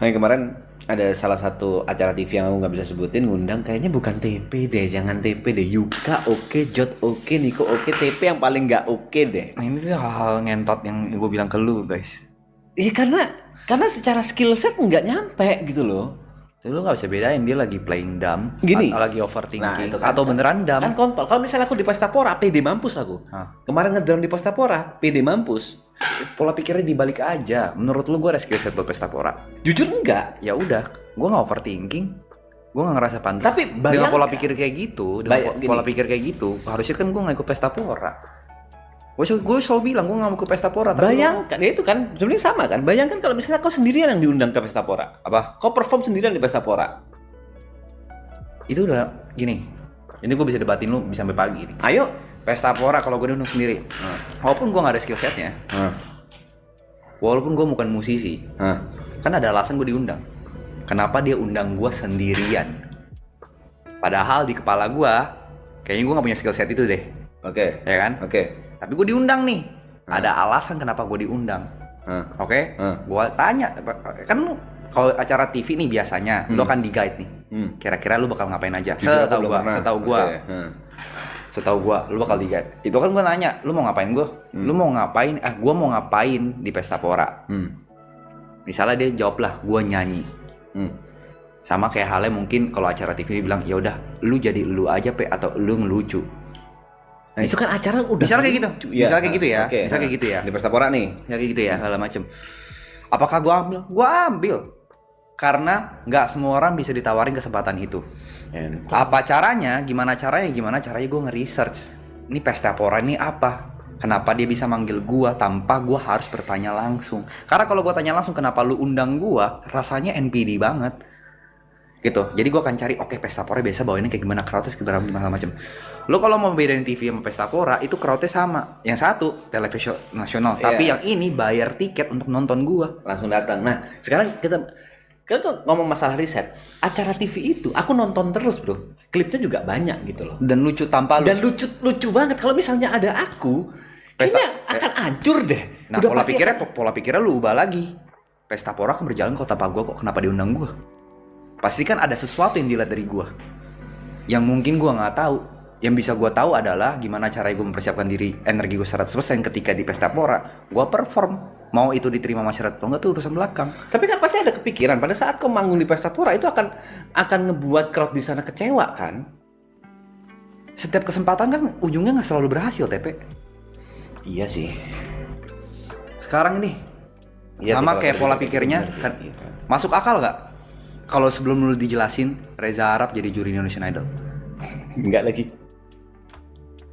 Nah, kemarin ada salah satu acara TV yang aku nggak bisa sebutin ngundang kayaknya bukan TP deh, jangan TP deh. Yuka oke, Jot oke, Niko oke, TP yang paling nggak oke deh. Nah ini tuh hal-hal ngentot yang gue bilang ke lu guys. Iya karena secara skill set nggak nyampe gitu loh. Jadi lu gak bisa bedain dia lagi playing dumb, Gini. lagi Nah, overthinking, itu kan, atau beneran dumb. kan kontol. Kalau misalnya aku di Pestapora, PD mampus aku. Hah. Kemarin ngedrum di Pestapora, PD mampus. Pola pikirnya dibalik aja. Menurut lu gue ada skill set buat pesta pora? Jujur enggak. Ya udah, gue gak overthinking. Gue gak ngerasa pantas. Tapi dengan bayangkan- pola pikir kayak gitu, Gini. pola pikir kayak gitu, harusnya kan gue gak ikut pesta pora. Gue selalu bilang gue gak mau ikut pesta pora. Tapi Bayangkan, ya itu kan sebenarnya sama kan. Bayangkan kalau misalnya kau sendirian yang diundang ke Pestapora. apa? Kau perform sendirian di Pestapora. Itu udah gini. Ini gue bisa debatin lu bisa sampai pagi nih. Ayo. Pesta pora kalau gue diundang sendiri. Walaupun gue gak ada skill setnya, walaupun gue bukan musisi, kan ada alasan gue diundang. Kenapa dia undang gue sendirian? Padahal di kepala gue, kayaknya gue gak punya skill set itu deh. Oke. Ya kan? Oke. Tapi gue diundang nih. Ada alasan kenapa gue diundang. Oke? Gue tanya, kan lu kalau acara TV nih biasanya, lu kan di-guide nih. Kira-kira lu bakal ngapain aja? Jujur aku Setahu belum gue, pernah. setahu gue. Oke. Setahu gua lu bakal di-guide. Itu kan gua nanya, lu mau ngapain gua? Lu mau ngapain? Gua mau ngapain di pesta pora? Misalnya dia jawab lah, gua nyanyi. Sama kayak halnya mungkin kalau acara TV dia bilang, ya udah, lu jadi lu aja atau lu ngelucu. Nah, itu kan acara udah Misalnya kayak gitu. Iya. Misalnya kayak gitu ya. Oke. Misalnya kayak gitu ya. Di Pestapora nih. Ya kayak gitu ya, segala macem. Apakah gua ambil? Gua ambil. Karena nggak semua orang bisa ditawarin kesempatan itu. Apa caranya? Gimana caranya? Gimana caranya gue nge-research. Ini pesta pora ini apa? Kenapa dia bisa manggil gua tanpa gua harus bertanya langsung? Karena kalau gua tanya langsung kenapa lu undang gua, rasanya NPD banget. Gitu. Jadi gua akan cari oke pesta pora biasa bawainnya kayak gimana, crowdnya segala macam. Lu kalau mau bedain TV sama pesta pora itu crowdnya sama. Yang satu televisi nasional, tapi yang ini bayar tiket untuk nonton gua. Langsung datang. Nah, sekarang kita tuh ngomong masalah riset. Acara TV itu aku nonton terus, Bro. Klipnya juga banyak gitu loh. Dan lucu tanpa lu. Dan lucu banget kalau misalnya ada aku, kayaknya akan hancur deh. Nah, Udah pola pikirnya lu ubah lagi. Pesta pora kan berjalan kok tanpa gua kok. Kenapa diundang gua? Pasti kan ada sesuatu yang dilihat dari gua. Yang mungkin gua nggak tahu. Yang bisa gua tahu adalah gimana caranya gua mempersiapkan diri, energi gua 100% ketika di pesta pora. Gua perform. Mau itu diterima masyarakat atau enggak tuh urusan belakang. Tapi kan pasti ada kepikiran pada saat kau manggung di Pestapora itu akan ngebuat crowd di sana kecewa kan? Setiap kesempatan kan ujungnya nggak selalu berhasil, TP. Iya sih. Sekarang ini Iya sama sih, kayak kalau pola gitu pikirnya bener sih. kan Iya. masuk akal nggak? Kalau sebelum lu dijelasin Reza Arab jadi juri Indonesian Idol. Enggak lagi.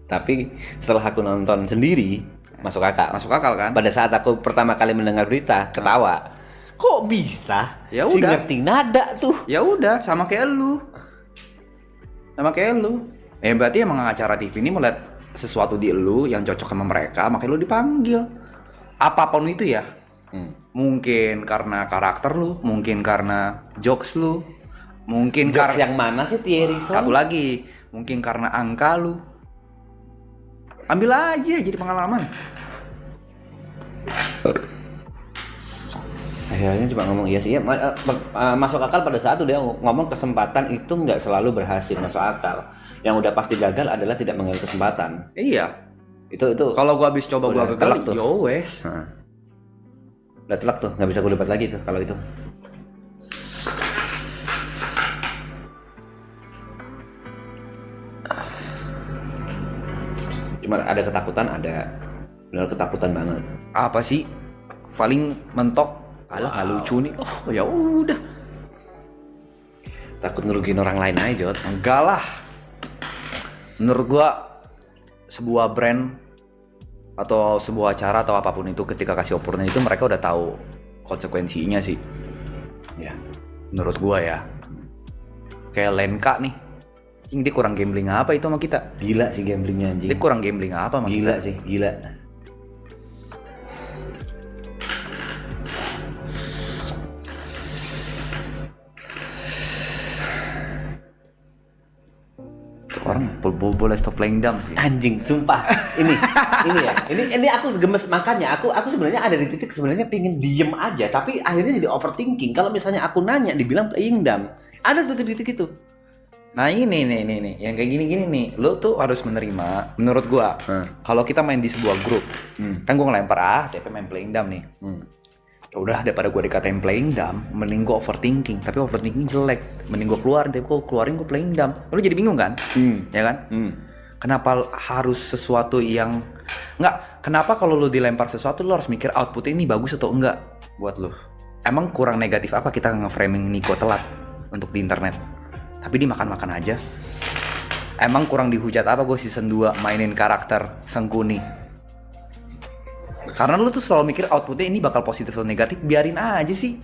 Tapi setelah aku nonton sendiri, masuk akal. Masuk akal kan? Pada saat aku pertama kali mendengar berita, ketawa. Kok bisa? Ya Si udah. ngerti nada tuh. Ya udah, sama kayak lu. Sama kayak lu. Berarti emang acara TV ini melihat sesuatu di lu yang cocok sama mereka, makanya lu dipanggil. Apapun itu ya. Mungkin karena karakter lu, mungkin karena jokes lu, mungkin Jokes karena yang mana sih Thierry Son? satu lagi, mungkin karena angka lu. Ambil aja jadi pengalaman. Akhirnya cuma ngomong iya sih ya, masuk akal pada saat dia ngomong kesempatan itu nggak selalu berhasil, masuk akal. Yang udah pasti gagal adalah tidak mengambil kesempatan. Iya. Itu Kalau gua habis coba gua Udah gagal, telak tuh. yo wes. udah telak tuh, nggak bisa gue lipat lagi tuh kalau itu. Cuma ada ketakutan, ada benar ketakutan banget. Apa sih? Paling mentok. Alah nggak lucu nih. Oh ya udah. Takut ngerugiin orang lain aja, Jod. Enggak lah. Menurut gua sebuah brand atau sebuah acara atau apapun itu ketika kasih opportunity itu mereka udah tahu konsekuensinya sih. Ya. Menurut gua ya. Kayak Lenka nih. Dia kurang gambling apa itu sama kita? Gila sih gamblingnya anjing. Dia kurang gambling apa sama Gila kita? sih, gila. Orang boleh stop playing dumb sih. Anjing, sumpah. Ini aku gemes, makanya aku sebenarnya ada di titik sebenarnya pingin diem aja, tapi akhirnya jadi overthinking. Kalau misalnya aku nanya dibilang playing dumb, ada tuh titik itu. Nah ini nih, yang kayak gini nih, lo tuh harus menerima. Menurut gua, kalau kita main di sebuah grup, kan gua ngelempar TP main playing dumb nih. Ya udah, daripada gua dikatain playing dumb, mending gua overthinking. Tapi overthinking jelek, mending gua keluarin. Tapi gua keluarin gua playing dumb, lo jadi bingung kan? Ya kan? Kenapa harus sesuatu yang nggak? Kenapa kalau lo dilempar sesuatu lo harus mikir outputnya ini bagus atau enggak buat lo? Emang kurang negatif apa kita nge-framing Nico telat untuk di internet? Tapi dimakan-makan aja. Emang kurang dihujat apa gue season 2 mainin karakter Sengkuni? Karena lu tuh selalu mikir outputnya ini bakal positif atau negatif, biarin aja sih.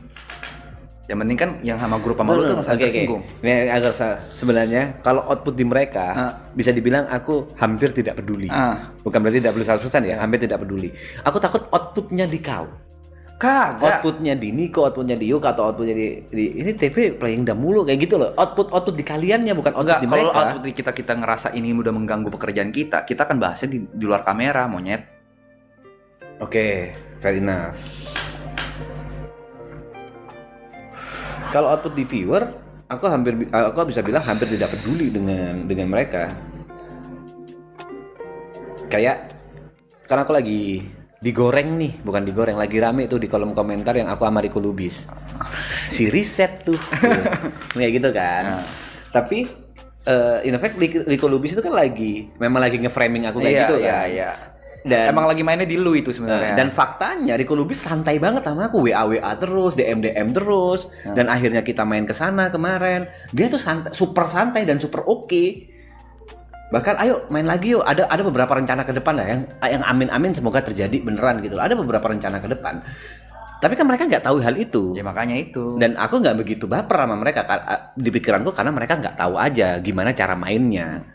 Yang penting kan yang sama grup sama lu tuh nggak tersinggung. Ini agak sebenarnya kalau output di mereka bisa dibilang aku hampir tidak peduli. Bukan berarti tidak peduli 100% ya, hampir tidak peduli. Aku takut outputnya di kau. Kagak. Outputnya di Nico, outputnya di Yuka, atau outputnya di ini TP playing dumb mulu kayak gitu loh. Output di kaliannya bukan output di mereka. Kalau output kita ngerasa ini udah mengganggu pekerjaan kita akan bahasnya di luar kamera, monyet. Oke, fair enough. Kalau output di viewer, aku bisa bilang hampir tidak peduli dengan mereka. Kayak karena aku lagi digoreng nih, bukan digoreng, lagi rame tuh di kolom komentar yang aku sama Rico Lubis. Si riset tuh. Kayak gitu kan. Tapi in fact Rico Lubis itu kan memang lagi nge-framing aku kayak gitu kan. Iya. Dan emang lagi mainnya di lu itu sebenarnya. Dan faktanya Rico Lubis santai banget sama aku, WA terus, DM terus, dan akhirnya kita main ke sana kemarin. Dia tuh super santai dan super oke. Bahkan ayo main lagi yuk. Ada beberapa rencana ke depan lah yang amin semoga terjadi beneran gitu. Ada beberapa rencana ke depan. Tapi kan mereka nggak tahu hal itu. Ya makanya itu. Dan aku nggak begitu baper sama mereka di pikiranku karena mereka nggak tahu aja gimana cara mainnya.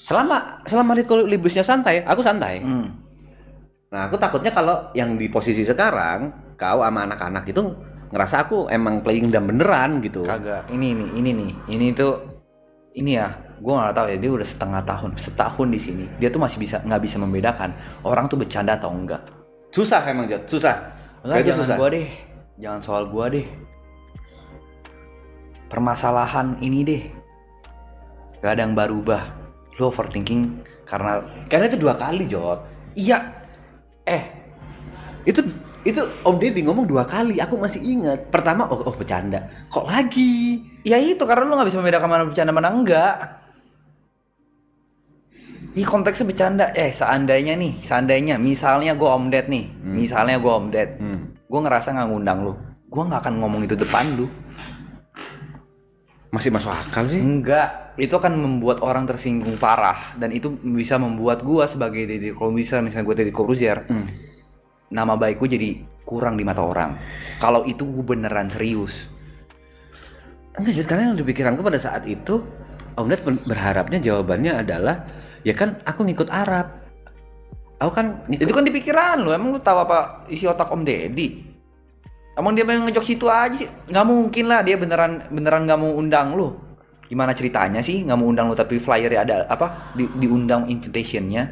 Selama Rico Lubisnya santai, aku santai. Nah, aku takutnya kalau yang di posisi sekarang kau sama anak-anak itu ngerasa aku emang playing dumb beneran gitu. Kagak. Ini tuh ya. Gue nggak tahu ya, dia udah setahun di sini. Dia tuh masih nggak bisa membedakan orang tuh bercanda atau enggak. Susah emang Jod, susah. Jangan gua deh, jangan soal gua deh. Permasalahan ini deh, gak ada yang berubah. Lo overthinking karena itu 2 kali Jod. Iya. Itu Om Deddy ngomong 2 kali, aku masih ingat. Pertama, bercanda. Kok lagi? Ya itu karena lo nggak bisa membedakan mana bercanda mana enggak. Ini konteksnya bercanda. Seandainya misalnya gue Om Ded nih. Gue ngerasa nggak ngundang lo, gue nggak akan ngomong itu depan lo. Masih masuk akal sih? Enggak, itu akan membuat orang tersinggung parah. Dan itu bisa membuat gue sebagai Deddy Corbuzier, misalnya gue Deddy Corbuzier, nama baik gue jadi kurang di mata orang. Kalau itu gue beneran serius. Enggak, just karena yang di pikiranku pada saat itu Om Ded berharapnya jawabannya adalah ya kan aku ngikut Arab. Aku kan ngikut. Itu kan di pikiran lu. Emang lu tahu apa isi otak Om Deddy? Emang dia pengen ngejok situ aja sih? Nggak mungkin lah dia beneran nggak mau undang lu. Gimana ceritanya sih nggak mau undang lu tapi flyernya ada apa? Diundang invitationnya.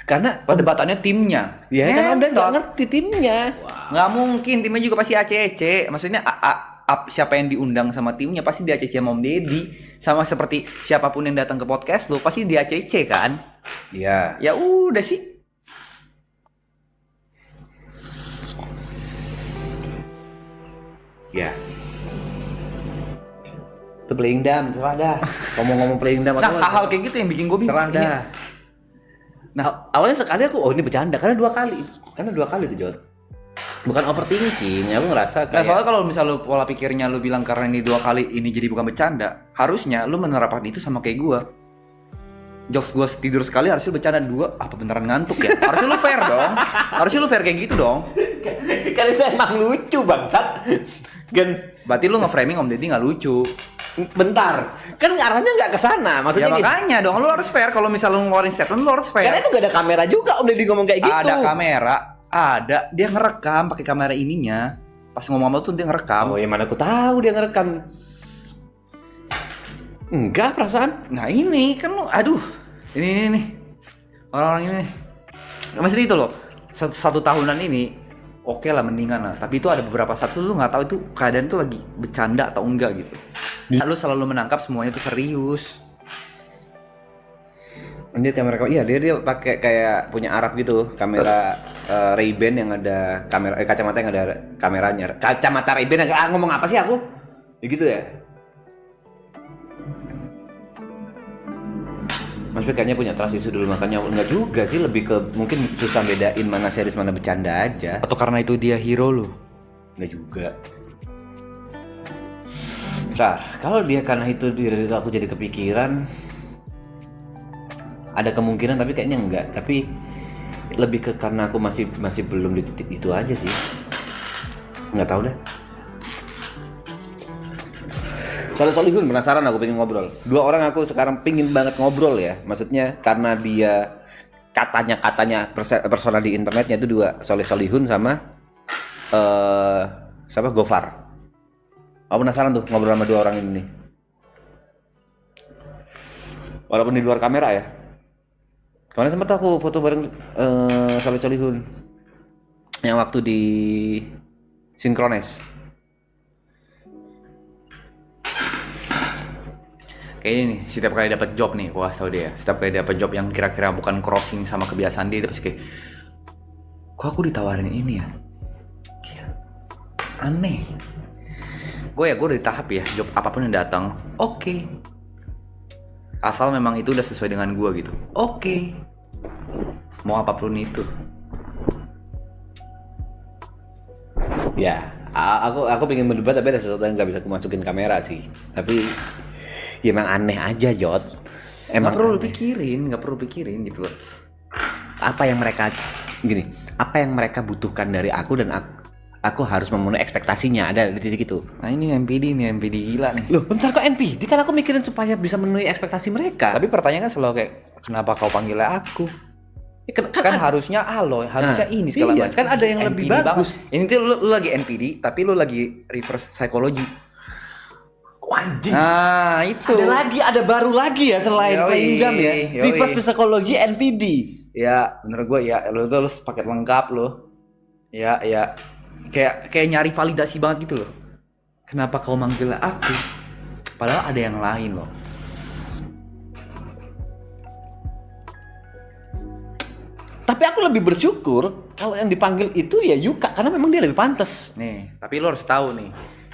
Karena perdebatannya timnya. Ya kan Om Ded nggak ngerti timnya. Nggak mungkin, timnya juga pasti ACC. Maksudnya siapa yang diundang sama timnya pasti di ACC sama Om Deddy. Sama seperti siapapun yang datang ke podcast lu pasti di ACC kan? Iya. Ya udah sih. Ya. Itu playing dumb, serah dah. Ngomong-ngomong playing dumb. Nah, hal-hal kayak gitu yang bikin gue bingung. Serah dah. Nah, awalnya sekali aku ini bercanda karena 2 kali. Karena 2 kali itu Jod. Bukan overthinking, aku ngerasa kayak. Nah, soalnya kalau misal lu pola pikirnya lu bilang karena ini 2 kali ini jadi bukan bercanda, harusnya lu menerapkan itu sama kayak gua. Jokes gua tidur sekali harusnya lu bercanda 2, apa beneran ngantuk ya? Harusnya lu fair dong. Harusnya lu fair kayak gitu dong. Kan itu emang lucu bangsat. Kan berarti lu nge-framing Om Deddy nggak lucu. Bentar, kan arahnya nggak ke sana. Maksudnya ya makanya dong, lu harus fair. Kalau misal lu ngeluarin statement, lu harus fair. Karena itu gak ada kamera juga Om Deddy ngomong kayak gitu. Ada kamera, ada. Dia ngerekam pakai kamera ininya. Pas ngomong tuh dia ngerekam. Oh ya mana aku tahu dia ngerekam. Enggak, perasaan. Nah ini kan lu, aduh, ini nih orang-orang ini. Maksudnya itu loh, satu tahunan ini, oke lah mendingan lah. Tapi itu ada beberapa saat lu nggak tahu itu keadaan tuh lagi bercanda atau enggak gitu. Lu selalu menangkap semuanya tuh serius. Dia kamera, iya dia pakai kayak punya Arab gitu, kamera Ray-Ban yang ada kamera kacamata yang ada kameranya. Kacamata Ray-Ban ngomong apa sih aku? Ya gitu ya. Mas P kayaknya punya trust issue dulu, makanya enggak juga sih, lebih ke mungkin susah bedain mana serius mana bercanda aja. Atau karena itu dia hero lu? Enggak juga. Nah, kalau dia karena itu diri aku jadi kepikiran, ada kemungkinan tapi kayaknya enggak. Tapi lebih ke karena aku masih belum di titik itu aja sih. Nggak tahu deh. Solihun penasaran, aku pengen ngobrol. Dua orang aku sekarang pingin banget ngobrol ya. Maksudnya karena dia katanya personal di internetnya itu dua, Solihun sama siapa, Gofar. Aku penasaran tuh ngobrol sama dua orang ini nih. Walaupun di luar kamera ya. Kemarin sempat aku foto bareng Solihun yang waktu di Synchronize. Kayaknya nih, setiap kali dapat job nih, gua kasih tau dia. Setiap kali dapat job yang kira-kira bukan crossing sama kebiasaan dia, terus kayak, kok aku ditawarin ini ya? Aneh. Gue udah di tahap ya, job apapun yang datang, oke. Asal memang itu udah sesuai dengan gue gitu, oke. Mau apapun itu. Ya, aku pengen berdebat tapi ada sesuatu yang nggak bisa aku masukin kamera sih. Tapi ya emang aneh aja, Jod. Emang Nggak perlu pikirin gitu loh. Apa yang mereka butuhkan dari aku dan aku harus memenuhi ekspektasinya, ada di titik itu. Nah ini NPD gila nih. Loh, bentar kok NPD? Kan aku mikirin supaya bisa memenuhi ekspektasi mereka. Tapi pertanyaan kan selalu kayak, kenapa kau panggilnya aku? Kan harusnya alo, harusnya ini segala iya, macam. kan ada yang lebih bagus. Ini tuh lu lagi NPD, tapi lu lagi reverse psychology. Anjing. Nah itu. Ada baru lagi ya selain playing game ya. Reverse psychology NPD. Ya, menurut gue ya, lu tuh paket lengkap lo. Ya. Kayak nyari validasi banget gitu loh. Kenapa kau manggil aku? Padahal ada yang lain loh. Tapi aku lebih bersyukur kalau yang dipanggil itu ya Yuka, karena memang dia lebih pantas. Nih, tapi lo harus tahu nih.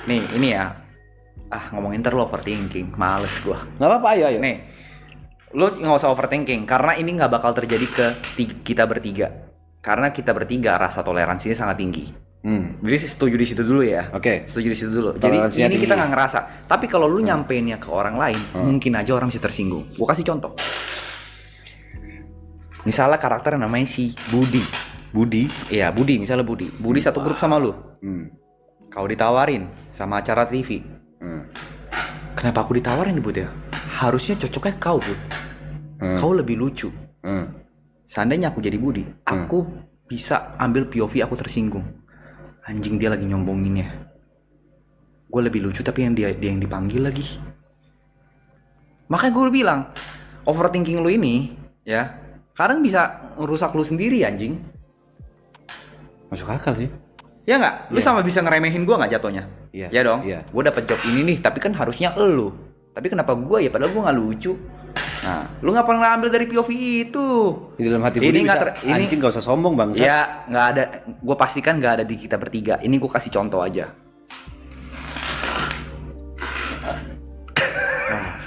Nih, ini ya. Ngomongin ntar lo overthinking, males gua. Nggak apa-apa, ayo. Nih, lo nggak usah overthinking karena ini nggak bakal terjadi ke kita bertiga. Karena kita bertiga rasa toleransinya sangat tinggi. Jadi setuju di situ dulu ya. Oke. Setuju di situ dulu. Jadi ini kita nggak ngerasa. Tapi kalau lu nyampeinnya ke orang lain, mungkin aja orang bisa tersinggung. Gua kasih contoh. Misalnya karakter yang namanya si Budi. Iya, Budi. Misalnya Budi. Budi satu grup sama lu. Kau ditawarin sama acara TV. Kenapa aku ditawarin Bud ya? Harusnya cocoknya kau Bud. Kau lebih lucu. Seandainya aku jadi Budi, aku bisa ambil POV aku tersinggung. Anjing, dia lagi nyombonginnya. Gue lebih lucu tapi yang dia yang dipanggil lagi. Makanya gue bilang, overthinking lu ini ya kadang bisa ngerusak lu sendiri anjing. Masuk akal sih. Ya nggak? Lu sama bisa ngeremehin gue nggak jatuhnya? Iya. Ya dong. Iya. Gue dapet job ini nih, tapi kan harusnya elu. Tapi kenapa gue ya? Padahal gue nggak lucu. Nah, lu nggak pernah ambil dari POV itu. Di dalam hati Budi bisa, anjing nggak usah sombong bang. Ya nggak ada. Gue pastikan nggak ada di kita bertiga. Ini gue kasih contoh aja.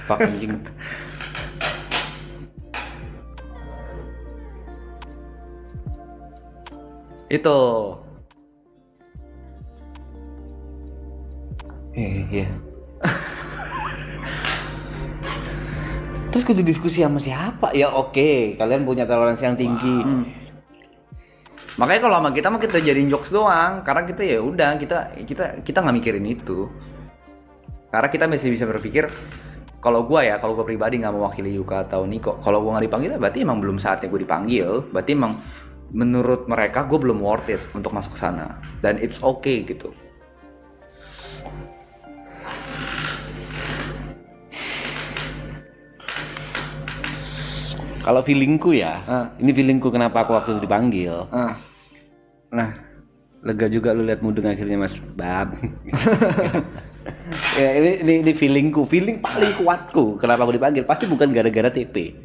Fuck anjing. Itu. Iya. Terus kudu diskusi sama siapa? Ya oke, kalian punya toleransi yang tinggi. Makanya kalau sama kita mah kita jadiin jokes doang, karena kita ya udah kita nggak mikirin itu. Karena kita masih bisa berpikir, kalau gua pribadi nggak mewakili Yuka atau Niko, kalau gua nggak dipanggil berarti emang belum saatnya gua dipanggil, berarti emang menurut mereka gua belum worth it untuk masuk ke sana, dan it's okay gitu. Kalau feelingku ya, ini feelingku kenapa aku waktu itu dipanggil. Nah, lega juga lu lihat mudeng akhirnya Mas Bab. Ya, ini feelingku, feeling paling kuatku kenapa aku dipanggil pasti bukan gara-gara TP.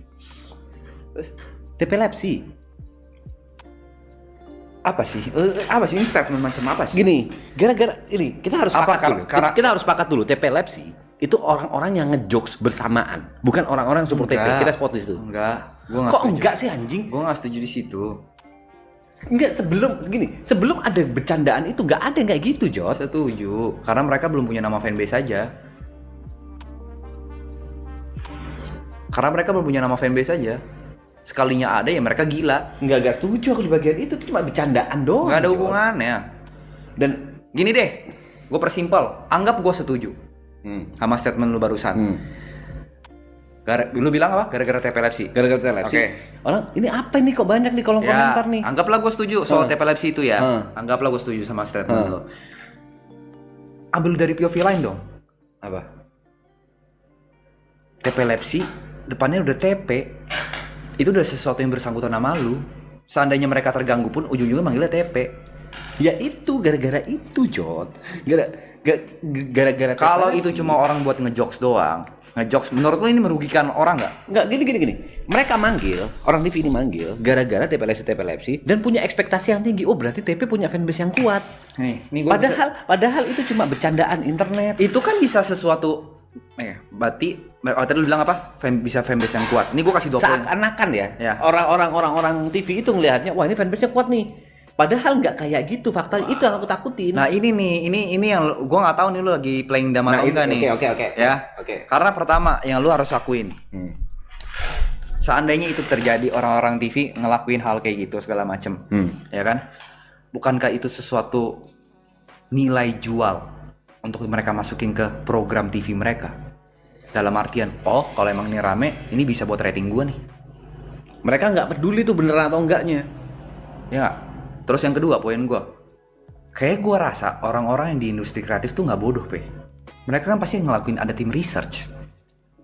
TP Lepsi. Apa sih? Apa sih ini statement macam apa sih? Gini, gara-gara ini kita harus Apa, sepakat dulu. karena- Kita harus sepakat dulu TP Lepsi itu orang-orang yang ngejokes bersamaan, bukan orang-orang yang support TP. Kita spot di situ. Enggak, gua enggak Kok setuju. enggak sih anjing? Gua enggak setuju di situ. Enggak, sebelum ada bercandaan itu enggak ada yang kayak gitu, Jot. Setuju, karena mereka belum punya nama fanbase aja. Karena mereka belum punya nama fanbase aja. Sekalinya ada ya mereka gila. Enggak setuju aku di bagian itu cuma bercandaan doang. Enggak ada Jot. hubungannya. Dan Gini deh, gue persimpel. Anggap gue setuju sama statement lu barusan. Lu bilang apa? Gara-gara TP Lepsi. gara-gara TP Lepsi. Oke. Orang ini apa nih kok banyak nih kolom komentar nih. Anggaplah gue setuju soal TP Lepsi itu ya. Anggaplah gue setuju sama statement lu. Ambil dari POV lain dong. Apa? TP Lepsi depannya udah TP. Itu udah sesuatu yang bersangkutan sama lu. Seandainya mereka terganggu pun ujung-ujungnya manggilnya TP. Ya itu gara-gara itu, Jot. Gara-gara Kalau TP itu Lepsi. cuma orang buat ngejokes doang. Ngejokes menurut lu ini merugikan orang nggak? Enggak, gini. Mereka manggil, orang TV ini manggil gara-gara TP Lepsi dan punya ekspektasi yang tinggi. Oh, berarti TP punya fanbase yang kuat. Nih gua Padahal itu cuma bercandaan internet. itu kan bisa sesuatu berarti tadi lu bilang apa? Bisa fanbase yang kuat. Ini gua kasih 2 poin. Seakan-akan ya, Ya. orang TV itu ngelihatnya, wah ini fanbase-nya kuat nih. Padahal nggak kayak gitu, fakta itu yang aku takutin. Nah, ini yang gua nggak tahu nih lu lagi playing dama atau itu- enggak nih. oke. Ya. Oke. Karena pertama yang lu harus akuin. Seandainya itu terjadi orang-orang TV ngelakuin hal kayak gitu segala macem, ya kan? Bukankah itu sesuatu nilai jual untuk mereka masukin ke program TV mereka? Dalam artian, oh kalau emang ini rame, ini bisa buat rating gua nih. Mereka nggak peduli tuh beneran atau enggaknya. Ya nggak? Terus yang kedua poin gue, kayak gue rasa orang-orang yang di industri kreatif tuh nggak bodoh, Pe. Mereka kan pasti ngelakuin ada tim research.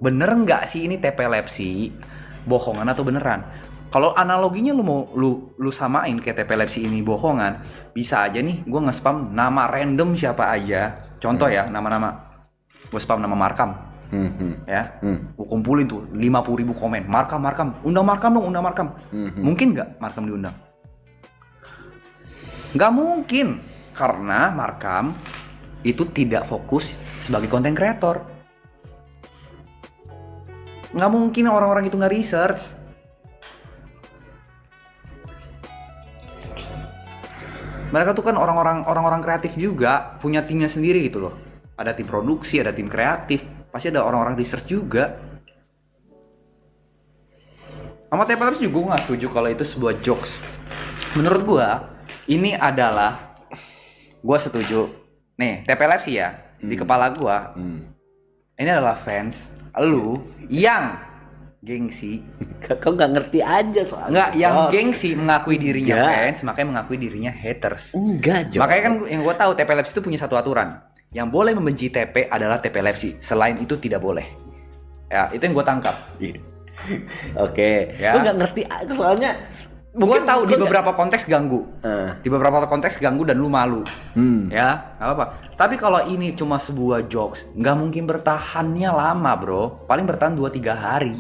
Bener nggak sih ini TP Lepsi bohongan atau beneran? Kalau analoginya lu mau lu samain kayak TP Lepsi ini bohongan, bisa aja nih gue nge-spam nama random siapa aja. Contoh ya, nama-nama. Gue spam nama Markam. Ya, gue kumpulin tuh 50.000 komen. Markam, undang Markam dong, undang Markam. Mungkin nggak Markam diundang? Nggak mungkin, karena Markam itu tidak fokus sebagai konten kreator. Nggak mungkin orang-orang itu nggak research. Mereka tuh kan orang-orang kreatif juga, punya timnya sendiri gitu loh. Ada tim produksi, ada tim kreatif, pasti ada orang-orang research juga. Sama TP Lepsi juga gue nggak setuju kalau itu sebuah jokes. Menurut gue, ini adalah gue setuju. Nih, TP Lepsi ya, di kepala gue, ini adalah fans lu yang gengsi. Kau nggak ngerti aja soalnya. Enggak, yang gengsi mengakui dirinya Enggak. fans, makanya mengakui dirinya haters. Enggak, Jot. Makanya kan yang gue tahu TP Lepsi itu punya satu aturan. Yang boleh membenci TP adalah TP Lepsi. Selain itu tidak boleh. Ya, itu yang gue tangkap. Oke. Ya. Gue nggak ngerti soalnya. Gue tahu di gua beberapa konteks ganggu. Di beberapa konteks ganggu dan lu malu. Ya, nggak apa-apa. Tapi kalau ini cuma sebuah jokes, nggak mungkin bertahannya lama, bro. Paling bertahan 2-3 hari.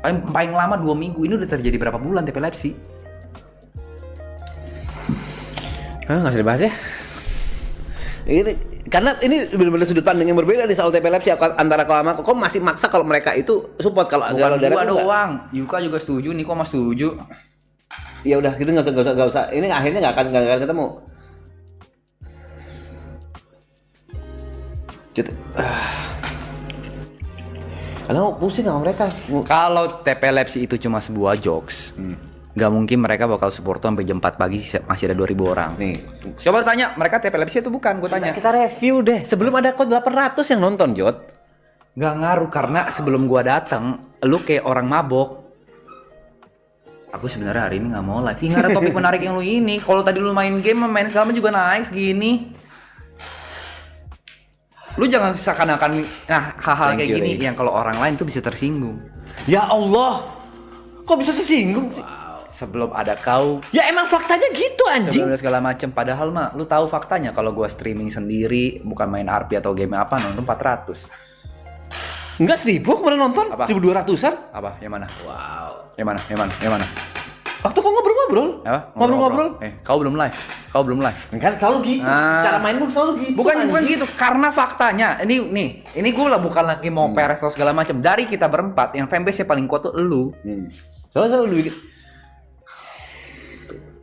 Paling lama 2 minggu. Ini udah terjadi berapa bulan TP Lepsi? Nggak usah dibahas ya. Ini karena ini benar-benar sudut pandang yang berbeda di soal TP Lepsi antara kau sama kau masih maksa kalau mereka itu support kalau Bukan dari gua aku nggak. doang. Yuka juga setuju, Niko mah setuju. Ya udah gitu nggak usah. Ini akhirnya nggak akan ketemu. Karena pusing sama mereka. Kalau TP Lepsi itu cuma sebuah jokes, nggak mungkin mereka bakal support tuh sampai jam 4 pagi masih ada 2.000 orang. Nih, Coba tanya, mereka TP Lepsi itu bukan? Gue tanya. kita review deh. Sebelum ada kode 800 yang nonton, Jot. Nggak ngaruh karena sebelum gua datang, lu kayak orang mabok. Aku sebenarnya hari ini nggak mau live. Ih, nggak ada topik menarik yang lu ini. Kalau tadi lu main game, main segala juga naik segini. Lu jangan seakan-akan hal-hal Thank kayak you, gini Ray. yang kalau orang lain tuh bisa tersinggung. Ya Allah. Kok bisa tersinggung sih? Sebelum ada kau, Ya emang faktanya gitu anjing. sebelum ada segala macem. Padahal mah, lu tahu faktanya kalau gua streaming sendiri, bukan main RP atau game apa, nonton 400. Enggak 1000 kemarin nonton, Apa? 1200-an. Apa? Yang mana? Wow. Yang mana? Yang mana? Yang mana? Waktu kok ngobrol-ngobrol. Apa? Ngobrol-ngobrol. Kau belum live. Kau belum live. Kan selalu gitu. Ah. Cara main lu selalu gitu. Bukan anjing. gitu, karena faktanya ini gue lah bukan lagi mau peres atau segala macam. Dari kita berempat, yang fanbase nya paling kuat tuh elu. Selalu bikin.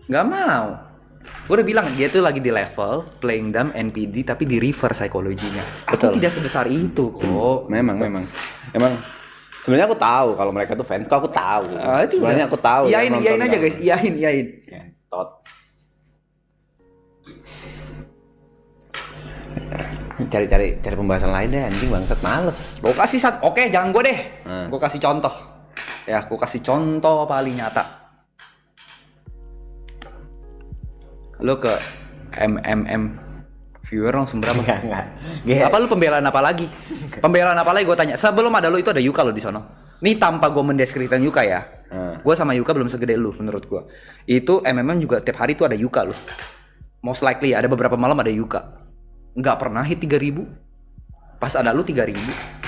Nggak mau. Gue udah bilang dia tuh lagi di level playing dumb NPD tapi di reverse psikologinya. Aku Betul. tidak sebesar itu kok. Memang. Sebenarnya aku tahu kalau mereka tuh fans, aku tahu. Itu Sebenarnya aku tahu. Iyain, yang iyain nonton aja kan. guys, iyain. Tot. Cari pembahasan lain deh anjing, bangsat males. Gue kasih oke, jangan gue deh. Hmm. Gue kasih contoh. Ya, gue kasih contoh paling nyata. Lo ke viewer langsung berapa? Enggak. Apa lu pembelaan apa lagi? Pembelaan apa lagi gue tanya. Sebelum ada lu itu ada Yuka lo di sono. Nih tanpa gue mendeskripsikan Yuka ya. Gue sama Yuka belum segede lu menurut gue. Itu juga tiap hari tuh ada Yuka lo. Most likely ada beberapa malam ada Yuka. Nggak pernah hit 3000. Pas ada lu 3000.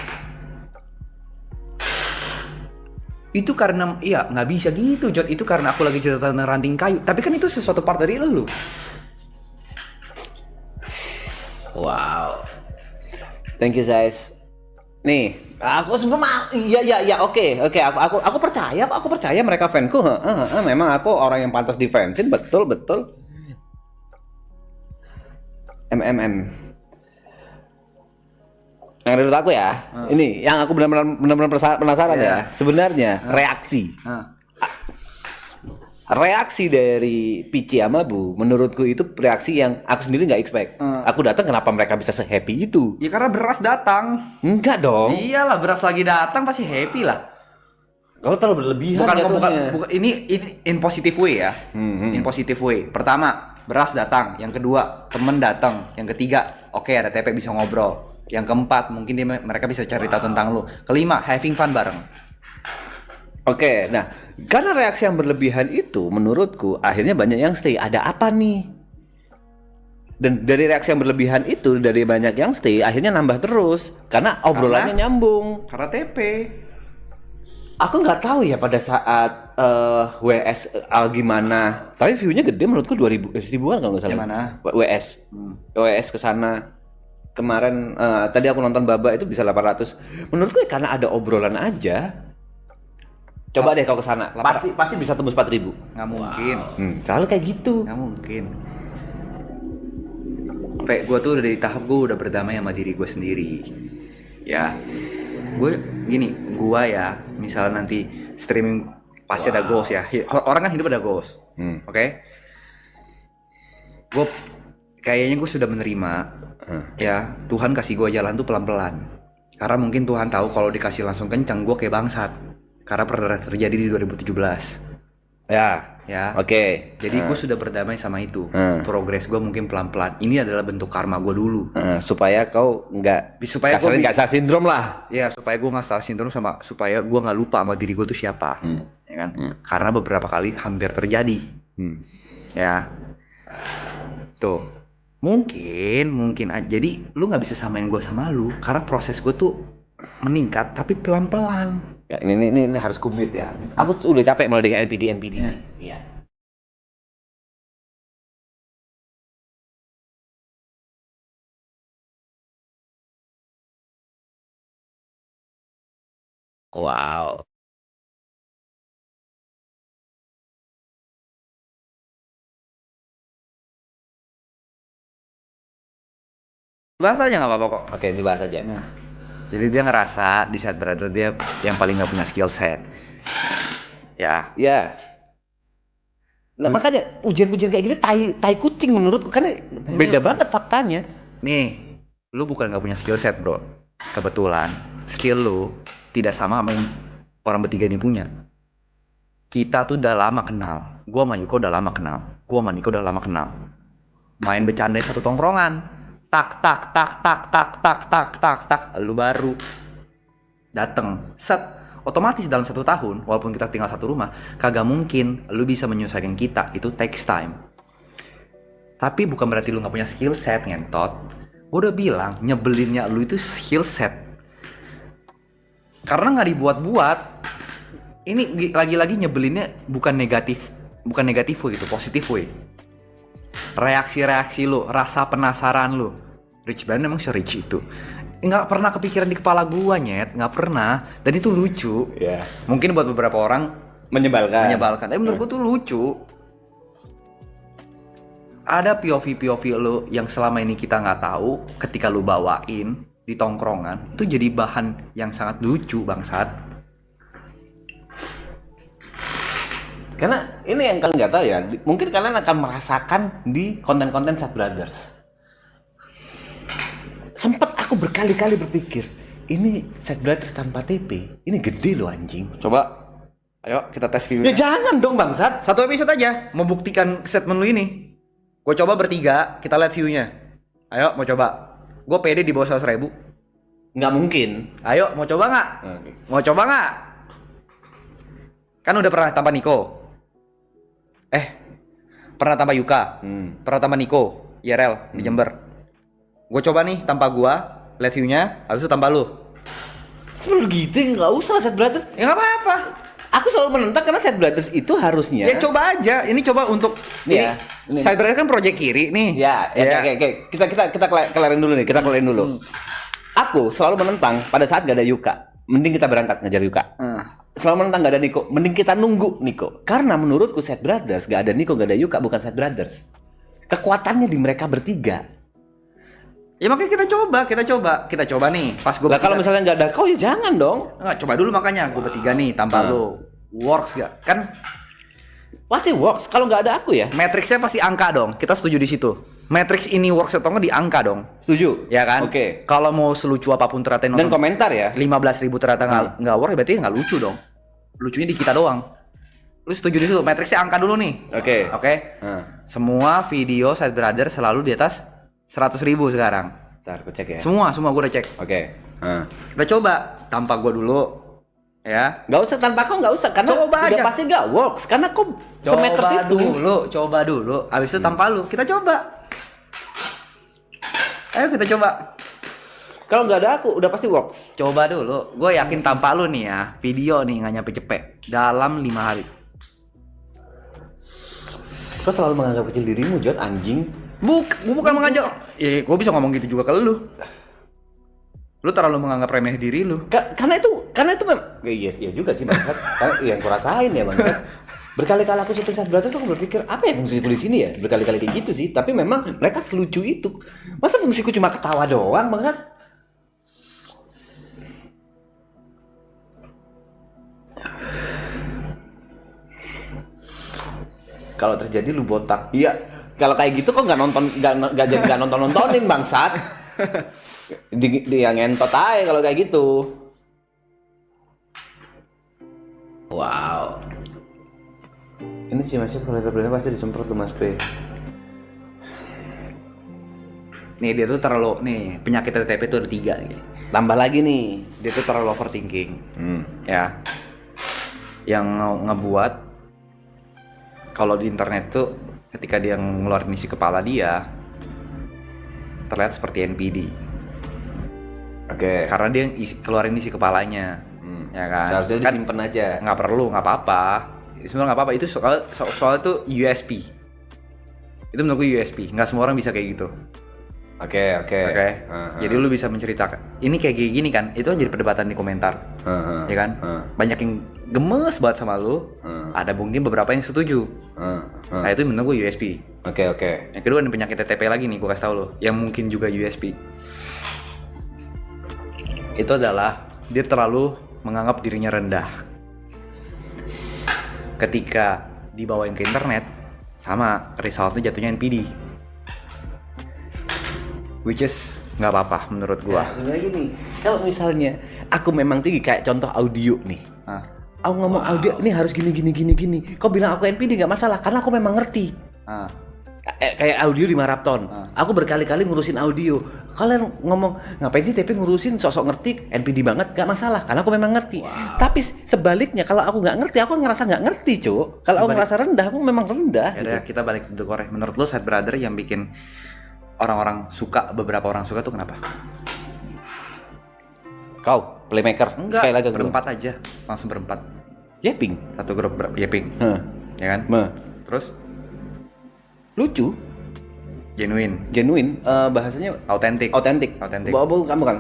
Itu karena nggak bisa gitu Jod. Itu karena aku lagi cerita tentang ranting kayu. Tapi kan itu sesuatu part dari lu. Wow. Thank you guys. Nih, aku sebenarnya iya oke. Aku percaya mereka fansku. Memang aku orang yang pantas difansin, betul. Yang menurut aku ya, ini yang aku benar-benar penasaran ya. Sebenarnya reaksi dari Pici sama Bu, menurutku itu reaksi yang aku sendiri nggak expect. Aku datang, kenapa mereka bisa se-happy itu? Ya karena beras datang. Enggak dong. Iyalah, beras lagi datang pasti happy lah. Kau terlalu berlebihan. Bukan ini in positive way ya. In positive way. Pertama, beras datang. Yang kedua, temen datang. Yang ketiga, oke, ada TP bisa ngobrol. Yang keempat, mungkin mereka bisa cerita tentang lu. Kelima, having fun bareng. Oke, nah karena reaksi yang berlebihan itu menurutku akhirnya banyak yang stay. Ada apa nih? Dan dari reaksi yang berlebihan itu, dari banyak yang stay, akhirnya nambah terus karena obrolannya nyambung. Karena TP. Aku nggak tahu ya pada saat WS gimana. Tapi view-nya gede menurutku 1000-an kalau nggak salah. Yang mana? WS. WS kesana. Kemarin tadi aku nonton Baba itu bisa 800. Menurutku ya karena ada obrolan aja. Coba deh kau kesana. Pasti bisa tembus 4000. Nggak mungkin. Selalu kayak gitu. Nggak mungkin. Sampai gue tuh udah di tahap gue udah berdamai sama diri gue sendiri. Ya, gue gini, gue ya, misalnya nanti streaming pasti ada goals ya. Orang kan hidup ada goals, oke? Gue kayaknya gue sudah menerima, ya Tuhan kasih gue jalan tuh pelan-pelan. Karena mungkin Tuhan tahu kalau dikasih langsung kencang gue kayak bangsat. Karena pernah terjadi di 2017. Ya. Oke. Jadi gue sudah berdamai sama itu. Progres gue mungkin pelan-pelan. Ini adalah bentuk karma gue dulu. Supaya kau nggak nggak star sindrom lah. Ya, supaya gue nggak star syndrome sama supaya gue nggak lupa sama diri gue tuh siapa. Ya kan? Karena beberapa kali hampir terjadi. Ya. Tuh. Mungkin aja. Jadi lu nggak bisa samain gue sama lu. Karena proses gue tuh meningkat tapi pelan-pelan. Ya, ini harus kumit ya. Aku tuh udah capek malah dengan NPD. Iya. Wow. Bahas aja nggak apa-apa kok. Oke, dibahas aja. Jadi dia ngerasa di saat brother dia yang paling nggak punya skill set. Ya. Nah, makanya ujian-ujian kayak gini tai kucing menurutku karena beda banget faktanya. Nih, lu bukan nggak punya skill set bro. Kebetulan skill lu tidak sama yang orang bertiga ini punya. Kita tuh udah lama kenal. Gua sama Yuko udah lama kenal. Gua sama Niko udah lama kenal. Main bercanda satu tongkrongan. Tak. Lu baru dateng. Set. otomatis dalam 1 tahun, walaupun kita tinggal satu rumah, kagak mungkin lu bisa menyesuaikan kita. Itu takes time. Tapi bukan berarti lu nggak punya skill set, ngentot. Gue udah bilang, nyebelinnya lu itu skill set. Karena nggak dibuat-buat. Ini lagi-lagi nyebelinnya bukan negatif way gitu, positif way. Reaksi-reaksi lu, rasa penasaran lu. Rich Brian emang se-rich itu. Nggak pernah kepikiran di kepala gua, Nyet. Nggak pernah. Dan itu lucu. Ya. Mungkin buat beberapa orang Menyebalkan. tapi menurut gua tuh lucu. Ada POV lo yang selama ini kita nggak tahu, ketika lu bawain di tongkrongan itu jadi bahan yang sangat lucu, bangsat. Karena ini yang kalian nggak tahu ya, mungkin kalian akan merasakan di konten-konten Sad Brothers. Sempat aku berkali-kali berpikir, ini Sad Brothers tanpa TP, ini gede loh anjing. Coba, ayo kita tes view. Ya jangan dong bangsat. 1 episode aja, membuktikan statement lu ini. Gue coba bertiga, kita lihat view-nya. Ayo, mau coba. Gue pede di bawah 100.000. Nggak mungkin. Ayo, mau coba nggak? Oke. Mau coba nggak? Kan udah pernah tanpa Niko. Pernah tanpa Yuka. Pernah tanpa Niko, IRL di Jember. Gue coba nih tanpa gua, lihat view-nya, habis itu tambah lu. Sebenarnya gitu ya, nggak usah lah Sad Brothers. Ya nggak apa-apa. Aku selalu menentang karena Sad Brothers itu harusnya. Ya coba aja. Ini coba untuk Nih ya, ini. Side Brothers kan project kiri nih. Ya. Oke. Kita kelarin dulu nih. Aku selalu menentang pada saat gak ada Yuka. Mending kita berangkat ngejar Yuka. Selalu menentang gak ada Niko. Mending kita nunggu Niko. Karena menurutku Sad Brothers gak ada Niko, gak ada Yuka, bukan Sad Brothers. Kekuatannya di mereka bertiga. Ya makanya kita coba nih. Pas gue. Nah, kalau misalnya nggak ada kau ya jangan dong. Nggak, coba dulu makanya gue bertiga nih tanpa lo. Works gak? Kan pasti works. Kalau nggak ada aku ya. matriksnya pasti angka dong. Kita setuju di situ. Matriks ini works atau nggak di angka dong. Setuju. Ya kan? Oke. Kalau mau selucu apapun ternyata Dan komentar ya. 15.000 ternyata nggak works, berarti nggak lucu dong. Lucunya di kita doang. Lu setuju di situ? Matriksnya angka dulu nih. Oke. Semua video Sad Brothers selalu di atas 100.000 sekarang. Bentar, aku cek ya. Semua gue udah cek. Oke. Kita coba tanpa gue dulu, ya. Nggak usah tanpa kau, nggak usah karena Coba udah aja. pasti nggak works karena kau semeter situ. Coba dulu. Abis itu tanpa lu, kita coba. Ayo kita coba. Kalau nggak ada aku udah pasti works. Coba dulu. Gue yakin tanpa lu nih ya, video nih nggak nyampe cepet dalam 5 hari. Kau terlalu menganggap kecil dirimu, Jod, anjing. Gue bukan mengajak. Gue bisa ngomong gitu juga ke lu. Lu terlalu menganggap remeh diri lu. Karena itu iya juga sih bangsat. Karena yang aku rasain ya bangsat. Berkali-kali aku syuting Sad Brothers aku berpikir apa ya fungsiku di sini ya? Berkali-kali kayak gitu sih. Tapi memang mereka selucu itu. Masa fungsiku cuma ketawa doang bangsat? Kalau terjadi lu botak. Iya. Kalau kayak gitu kok nggak nontonin bangsat. Dia ngentot aja kalau kayak gitu. Wow. Ini sih masih kalau pasti disemprot tuh Mas P. Nih dia tuh terlalu penyakit TTP tuh ada 3 nih. Tambah lagi nih. Dia tuh terlalu overthinking. Ya. Yang ngebuat kalau di internet tuh ketika dia ngeluarin isi kepala dia terlihat seperti NPD. Oke. Karena dia keluarin isi kepalanya. Ya kan? Seharusnya kan disimpan aja. Nggak perlu, nggak apa-apa. Sebenarnya nggak apa-apa. Itu soal itu USP. Itu menurut gue USP. Nggak semua orang bisa kayak gitu. Oke. Jadi lu bisa menceritakan. Ini kayak gini kan? Itu kan jadi perdebatan di komentar. Ya kan? Banyak yang gemes banget sama lu. Ada mungkin beberapa yang setuju. Nah itu menurut gue USP. Oke. Yang kedua ada penyakit TTP lagi nih, gue kasih tau lo. Yang mungkin juga USP. Itu adalah dia terlalu menganggap dirinya rendah. Ketika dibawain ke internet, sama resultnya jatuhnya NPD. Which is nggak apa-apa menurut gua. Nah, sebenarnya gini, kalau misalnya aku memang tinggi kayak contoh audio nih. Aku ngomong audio ini harus gini. Kau bilang aku NPD nggak masalah karena aku memang ngerti. kayak audio di Marathon. Aku berkali-kali ngurusin audio. Kalian ngomong, ngapain sih TP ngurusin sosok ngerti, NPD banget, gak masalah, karena aku memang ngerti. Tapi sebaliknya, kalau aku nggak ngerti, aku ngerasa nggak ngerti, Cuk. Kalau aku ngerasa rendah, aku memang rendah. Ya udah, kita balik ke Koreh. Menurut lo Side Brother yang bikin orang-orang suka, beberapa orang suka tuh kenapa? Kau, playmaker. Enggak, Sekali lagi berempat aja, langsung berempat. Yeping. Satu grup Yeping, ya kan? Terus? Lucu. Genuine, bahasanya autentik. Bukan.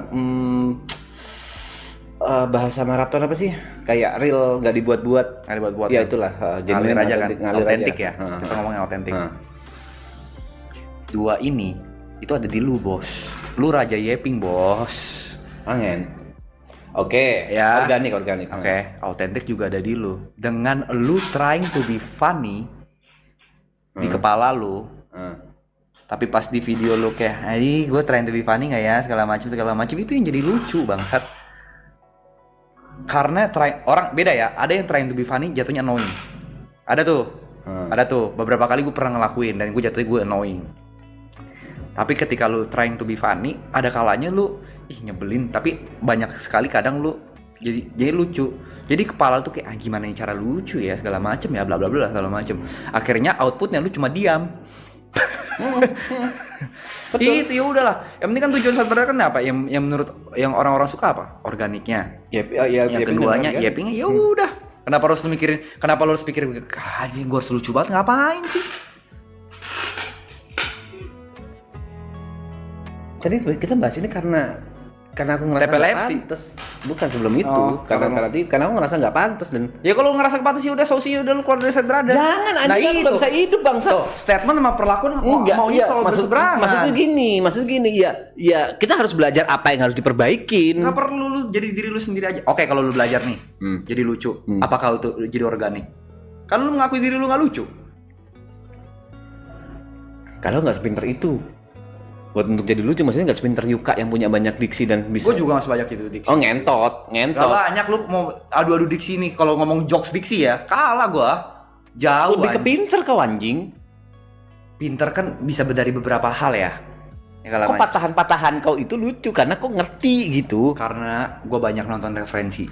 Bahasa Marathon apa sih? Kayak real, nggak dibuat-buat. Ya itulah. Ngalir aja kan. Autentik aja. Ya. Kita ngomongnya autentik. Dua ini itu ada di lu, bos. Lu Raja Yeping, bos. Angin. Oke. Ya. Organik. Oke. Autentik juga ada di lu. Dengan lu trying to be funny di kepala lu. Tapi pas di video lu kayak, gue trying to be funny nggak ya, segala macam itu yang jadi lucu bangsat. Karena orang beda ya, ada yang trying to be funny jatuhnya annoying. Ada tuh. Beberapa kali gue pernah ngelakuin dan gue jatuhnya gue annoying. Tapi ketika lu trying to be funny, ada kalanya lu nyebelin, tapi banyak sekali kadang lu jadi lucu. Jadi kepala tuh kayak gimana cara lucu ya, segala macem ya, bla bla bla segala macem. Akhirnya outputnya lu cuma diam. Itu ya udahlah. Yang penting kan tujuan Side Brother kan apa? Yang menurut yang orang-orang suka apa? Organiknya. Yang keduanya Yepingnya ya udah. Kenapa harus lu mikirin? Kenapa lu harus pikir anjing gua harus lucu banget, ngapain sih? Tadi kita bahas ini karena aku ngerasa nggak pantas. Bukan sebelum itu, karena aku ngerasa nggak pantas dan ya kalau ngerasa pantas ya udah solusinya udah lu keluar dari Side Brother. Jangan, anjing, nggak bisa hidup bangsa. Statement sama perlakuan maunya selalu berseberangan. Maksudnya gini, ya kita harus belajar apa yang harus diperbaikin. Nggak perlu lu jadi diri lu sendiri aja. Oke, kalau lu belajar nih, jadi lucu. Apakah itu jadi organik? Kalau lu ngakui diri lu nggak lucu. Kalau nggak sepinter itu. Buat untuk jadi lucu maksudnya nggak sepinter Yuka yang punya banyak diksi dan bisa. Gue juga nggak sebanyak itu diksi. Oh ngentot. Gak banyak lu mau adu-adu diksi nih. Kalau ngomong jokes diksi ya kalah gue. Jauh. Lebih ke pinter kau anjing. Pinter kan bisa dari beberapa hal ya. Kok patahan-patahan kau itu lucu karena kau ngerti gitu. Karena gue banyak nonton referensi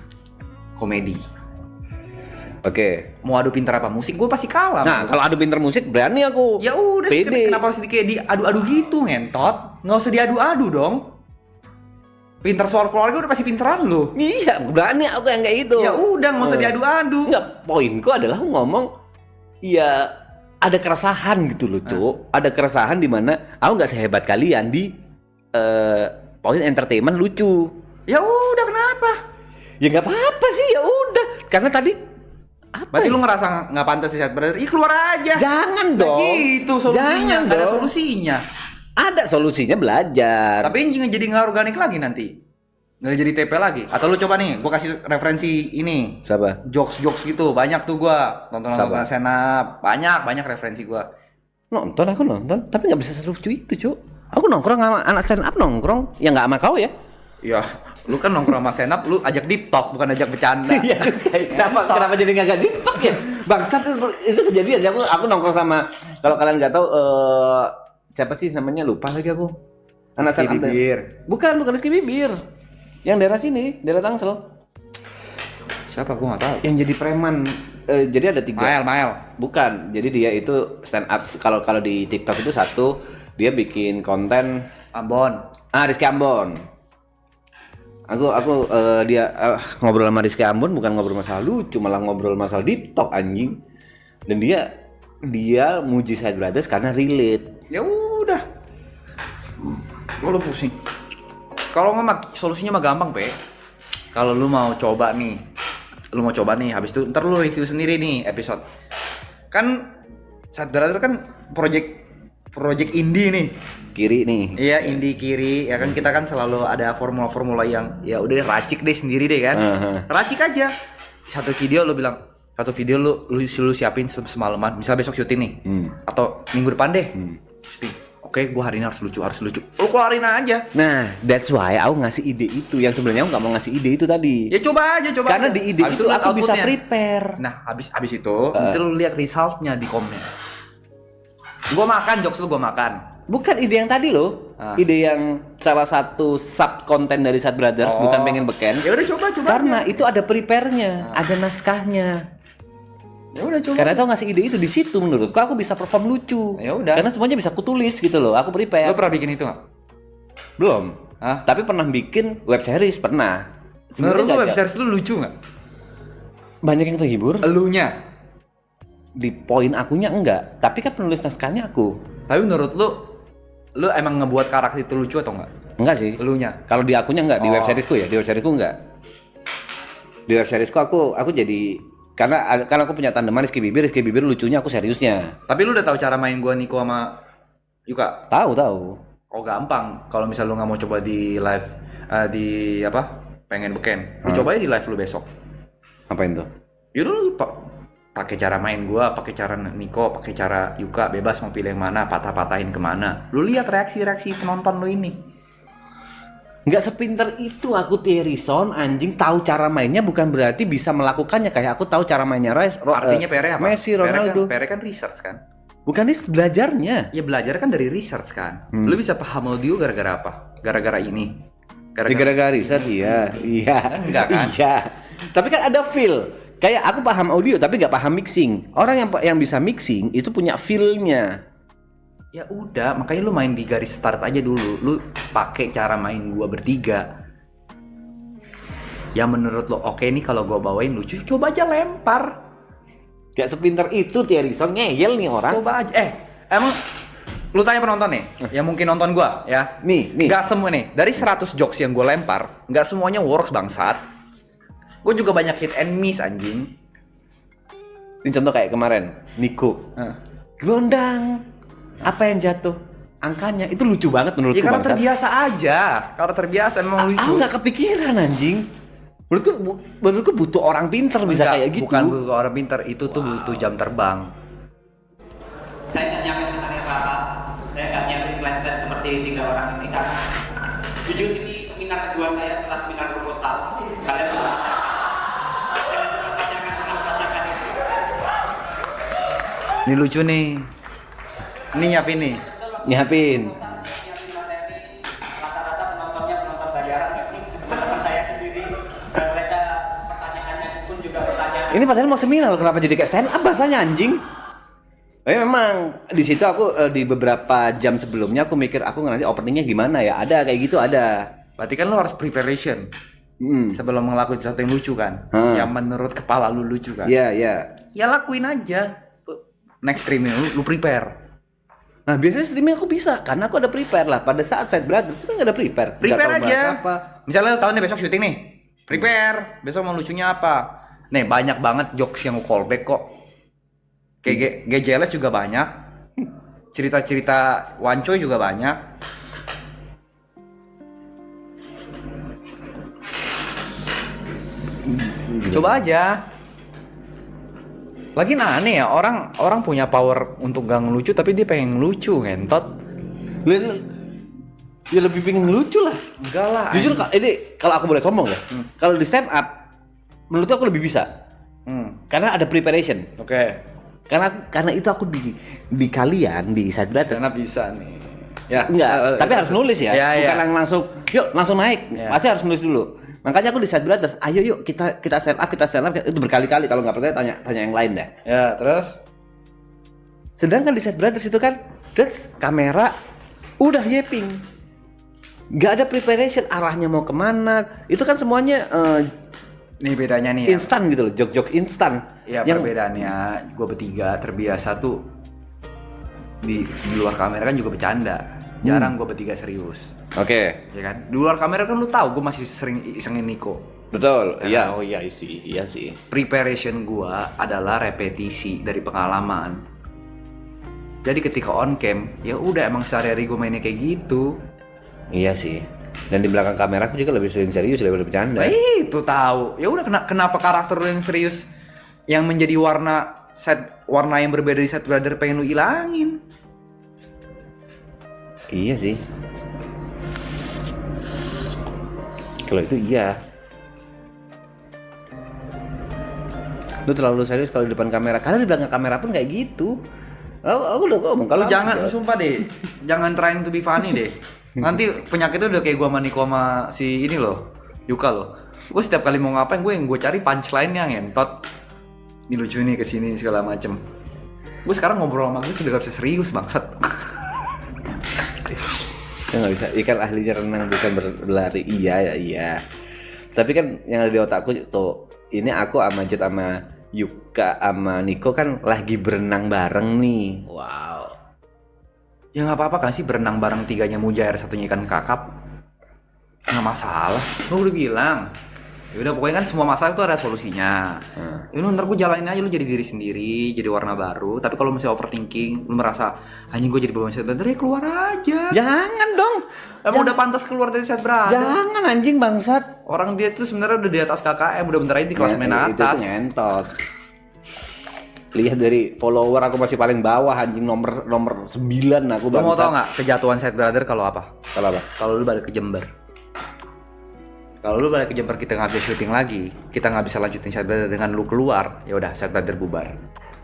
komedi. Oke. Mau adu pinter apa musik gue pasti kalah. Nah kalau adu pinter musik berani aku. Ya udah sih, kenapa harus kayak diadu-adu gitu ngentot? Nggak usah diadu-adu dong. Pinter soal keluarga udah pasti pinteran lu. Iya berani aku yang kayak gitu. Ya udah nggak usah diadu-adu. Enggak, poinku adalah aku ngomong ya ada keresahan gitu loh Cuk. Ada keresahan di mana aku nggak sehebat kalian di poin entertainment lucu. Ya udah kenapa? Ya nggak apa-apa sih, ya udah. Karena tadi berarti lu ngerasa nggak pantas sih Side Brother? Ih keluar aja. Jangan dong. Gitu solusinya. Jangan ada dong. solusinya. Ada solusinya belajar. Tapi jadi nggak organik lagi nanti. Nggak jadi TP lagi. Atau lu coba nih, gua kasih referensi ini. Siapa? Jokes gitu. Banyak tuh gua tonton senap. Banyak referensi gua. Aku nonton. Tapi nggak bisa selucu itu Cuk. Aku nongkrong sama anak stand up nongkrong. Ya nggak sama kau ya. Ya, lu kan nongkrong sama senap, lu ajak deep talk bukan ajak bercanda. Iya. Kenapa jadi nggak deep talk ya? Bangsat itu kejadian. Aku nongkrong sama, kalau kalian nggak tahu siapa sih namanya, lupa lagi aku. Anak Rizky Bibir. Bukan Rizky Bibir. Yang daerah sini, daerah Tangsel. Siapa gua nggak tahu. Yang jadi preman. Jadi ada 3. Mael. Bukan. Jadi dia itu stand up. Kalau di TikTok itu satu, dia bikin konten Ambon. Rizky Ambon. Aku dia ngobrol sama Rizky Ambon bukan ngobrol masalah lucu, malah ngobrol masalah deep talk anjing. Dan dia muji Side Brothers karena relate. Ya udah. Lu pusing. Kalau nggak solusinya mah gampang, Pe. Kalau lu mau coba nih, habis itu ntar lu review sendiri nih episode. Kan Side Brother kan project indie nih. Kiri nih. Iya, indie kiri. Ya kan kita kan selalu ada formula-formula yang ya udah racik deh sendiri deh kan. Racik aja. Satu video lu siapin semalaman. Misal besok syuting nih. Atau minggu depan deh. Syuting. Oke, gua hari ini harus lucu. Lu keluarin aja. Nah, that's why aku ngasih ide itu. Yang sebenarnya aku nggak mau ngasih ide itu tadi. Ya coba aja. Karena di ide itu aku bisa prepare. Nah, habis itu nanti lu lihat resultnya di komen. Gua makan jokes lu, gua makan. Bukan ide yang tadi loh. Ide yang salah satu sub konten dari Sad Brothers, bukan pengen beken. Ya udah coba. Karena itu ada prepare-nya, ada naskahnya. Ya udah coba. Karena tau ngasih ide itu di situ menurutku aku bisa perform lucu. Ya udah. Karena semuanya bisa kutulis gitu loh. Aku prepare. Lu pernah bikin itu nggak? Belum. Hah? Tapi pernah bikin web series pernah. Menurut lu Sebenarnya web series lu lucu nggak? banyak yang terhibur. Elunya. Di poin akunya enggak. Tapi kan penulis naskahnya aku. Tapi menurut lu emang ngebuat karakter itu lucu atau enggak? Enggak sih. Elunya. Kalau di akunya enggak, di Oh. web seriesku ya. Di web seriesku enggak. Di web seriesku aku jadi karena aku punya tandeman Rizky Bibir lucunya, aku seriusnya. Tapi lu udah tahu cara main gua Niko sama Yuka? Tahu. Oh gampang. Kalau misal lu nggak mau coba di live di apa? Pengen beken. Lu coba aja di live lu besok. Apain tuh? Yaudah lu pakai cara main gua, pakai cara Niko, pakai cara Yuka, bebas mau pilih yang mana, patah-patahin kemana. Lu lihat reaksi penonton lu ini. Nggak sepinter itu aku Thierryson, anjing, tahu cara mainnya bukan berarti bisa melakukannya. Kayak aku tahu cara mainnya Artinya PR apa? Messi, Ronaldo. PR kan research kan? Bukan ini belajarnya. Ya belajar kan dari research kan. Lu bisa paham audio gara-gara apa? Gara-gara ini. Gara-gara riset iya. Enggak kan? Iya. Tapi kan ada feel. Kayak aku paham audio tapi nggak paham mixing. Orang yang bisa mixing itu punya feel-nya. Ya udah, makanya lu main di garis start aja dulu. Lu pakai cara main gua bertiga. Yang menurut lo oke nih kalau gua bawain lucu, coba aja lempar. Gak sepinter itu Thierryson, ngeyel nih orang. Coba aja. Emang lu tanya penonton nih, yang mungkin nonton gua ya. Nih. Gak semua nih, dari 100 jokes yang gua lempar, gak semuanya works bangsat. Gue juga banyak hit and miss anjing. Ini contoh kayak kemarin, Niko. Gelondang. Apa yang jatuh? Angkanya itu lucu banget menurutku. Ya karena bangsat. terbiasa aja. Karena terbiasa emang lucu. Aku nggak kepikiran anjing. Menurutku butuh orang pinter bisa Enggak, kayak gitu. Bukan butuh orang pinter, itu tuh butuh jam terbang. Saya nggak nyiapin materi apa-apa. Saya nggak nyiapin slide-slide seperti 3 orang ini karena jujur ini seminar kedua saya setelah seminar proposal. Kalian belum merasakan. Kalian juga pasti akan pernah merasakan itu. Ini lucu nih. Ini nyiapin nih. Nyiapin. Nyiapin materi, rata-rata penontonnya penonton bayaran. Teman-teman saya sendiri, dan mereka pertanyaannya pun juga pertanyaan. Ini padahal mau seminar, kenapa jadi kayak stand up bahasanya anjing? Memang di situ aku di beberapa jam sebelumnya aku mikir aku nanti openingnya gimana ya. Ada kayak gitu ada. Berarti kan lo harus preparation sebelum ngelakuin sesuatu yang lucu kan. Yang menurut kepala lu lucu kan. Iya. Ya lakuin aja. Next streaming lu prepare. Nah biasanya streaming aku bisa karena aku ada prepare lah. Pada saat Sad Brothers itu kan nggak ada prepare. Nggak Prepare tahu bahas aja. apa. Misalnya lo tahu nih besok syuting nih. Prepare. Besok mau lucunya apa? Nih banyak banget jokes yang callback kok. Kayak GJLS juga banyak. Cerita-cerita Wancoy juga banyak. Coba aja. Lagi aneh ya, orang punya power untuk gak ngelucu tapi dia pengen ngelucu ngentot. Ya lebih pengen lucu lah. Enggak lah. Jujur ini kalau aku boleh sombong ya. Kalau di stand up menurut aku lebih bisa. Karena ada preparation. Oke. Karena itu aku di kalian di Sad Brothers. Karena bisa nih. Ya, Enggak, tapi harus nulis ya. Ya, Bukan ya. langsung naik. Ya. Pasti harus nulis dulu. Makanya aku di Sad Brothers, ayo yuk kita stand up itu berkali-kali, kalau nggak percaya tanya yang lain dah. Ya, terus Sedangkan di Sad Brothers itu kan kamera udah yeping. Nggak ada preparation arahnya mau kemana. Itu kan semuanya nih bedanya nih. instan gitu loh, jok-jok instan. Ya, perbedaannya gue bertiga terbiasa tuh di luar kamera kan juga bercanda. Jarang gue bertiga serius. Oke. Ya kan? Di luar kamera kan lu tahu gue masih sering isengin Niko. Betul. Ya. Iya sih. Preparation gue adalah repetisi dari pengalaman. Jadi ketika on cam, ya udah emang sehari-hari gue mainnya kayak gitu. Iya sih. Dan di belakang kamera aku juga lebih sering serius daripada bercanda. Nah, itu tahu. Ya udah kenapa karakter lu yang serius yang menjadi warna yang berbeda di Sad Brother pengen lu ilangin? Iya sih. Kalau itu iya. Lu terlalu serius kalau di depan kamera. Karena di belakang kamera pun kayak gitu. Aku udah ngomong Kalau kalau jangan, sumpah deh, jangan trying to be funny deh. Nanti penyakitnya udah kayak gua sama Niko sama si ini loh, Yuka loh. Gue setiap kali mau ngapain gue cari punchline-nya ngentot. Ini lucu nih kesini segala macem. Gue sekarang ngobrol sama gue sudah gak bisa serius bangsat. Ya nggak bisa, ikan ahlinya renang bukan berlari. Iya. Tapi kan yang ada di otakku tuh, ini aku sama Jet sama Yuka sama Niko kan lagi berenang bareng nih. Wow. Ya nggak apa-apa kan sih berenang bareng, tiganya mujair, satunya ikan kakap. Nggak masalah. Gue udah bilang. Ya udah pokoknya kan semua masalah itu ada solusinya. Ya udah ntar gue jalanin aja, lu jadi diri sendiri, jadi warna baru. Tapi kalau masih overthinking, lu merasa anjing gue jadi beban set brother, ya keluar aja. Jangan dong. Emang udah pantas keluar dari set brother. Jangan anjing bangsat. Orang dia tuh sebenarnya udah di atas KKM, udah bentar aja di kelas main Itu atas. ngentot. Lihat dari follower aku masih paling bawah anjing, nomor 9 aku Lu bangsat. mau tau nggak kejatuhan set brother kalau apa? Kalau apa? Kalau lu balik ke Jember. Kalau lu balik ke Jember kita nggak bisa syuting lagi, kita nggak bisa lanjutin set brother dengan lu keluar, ya udah set brother bubar.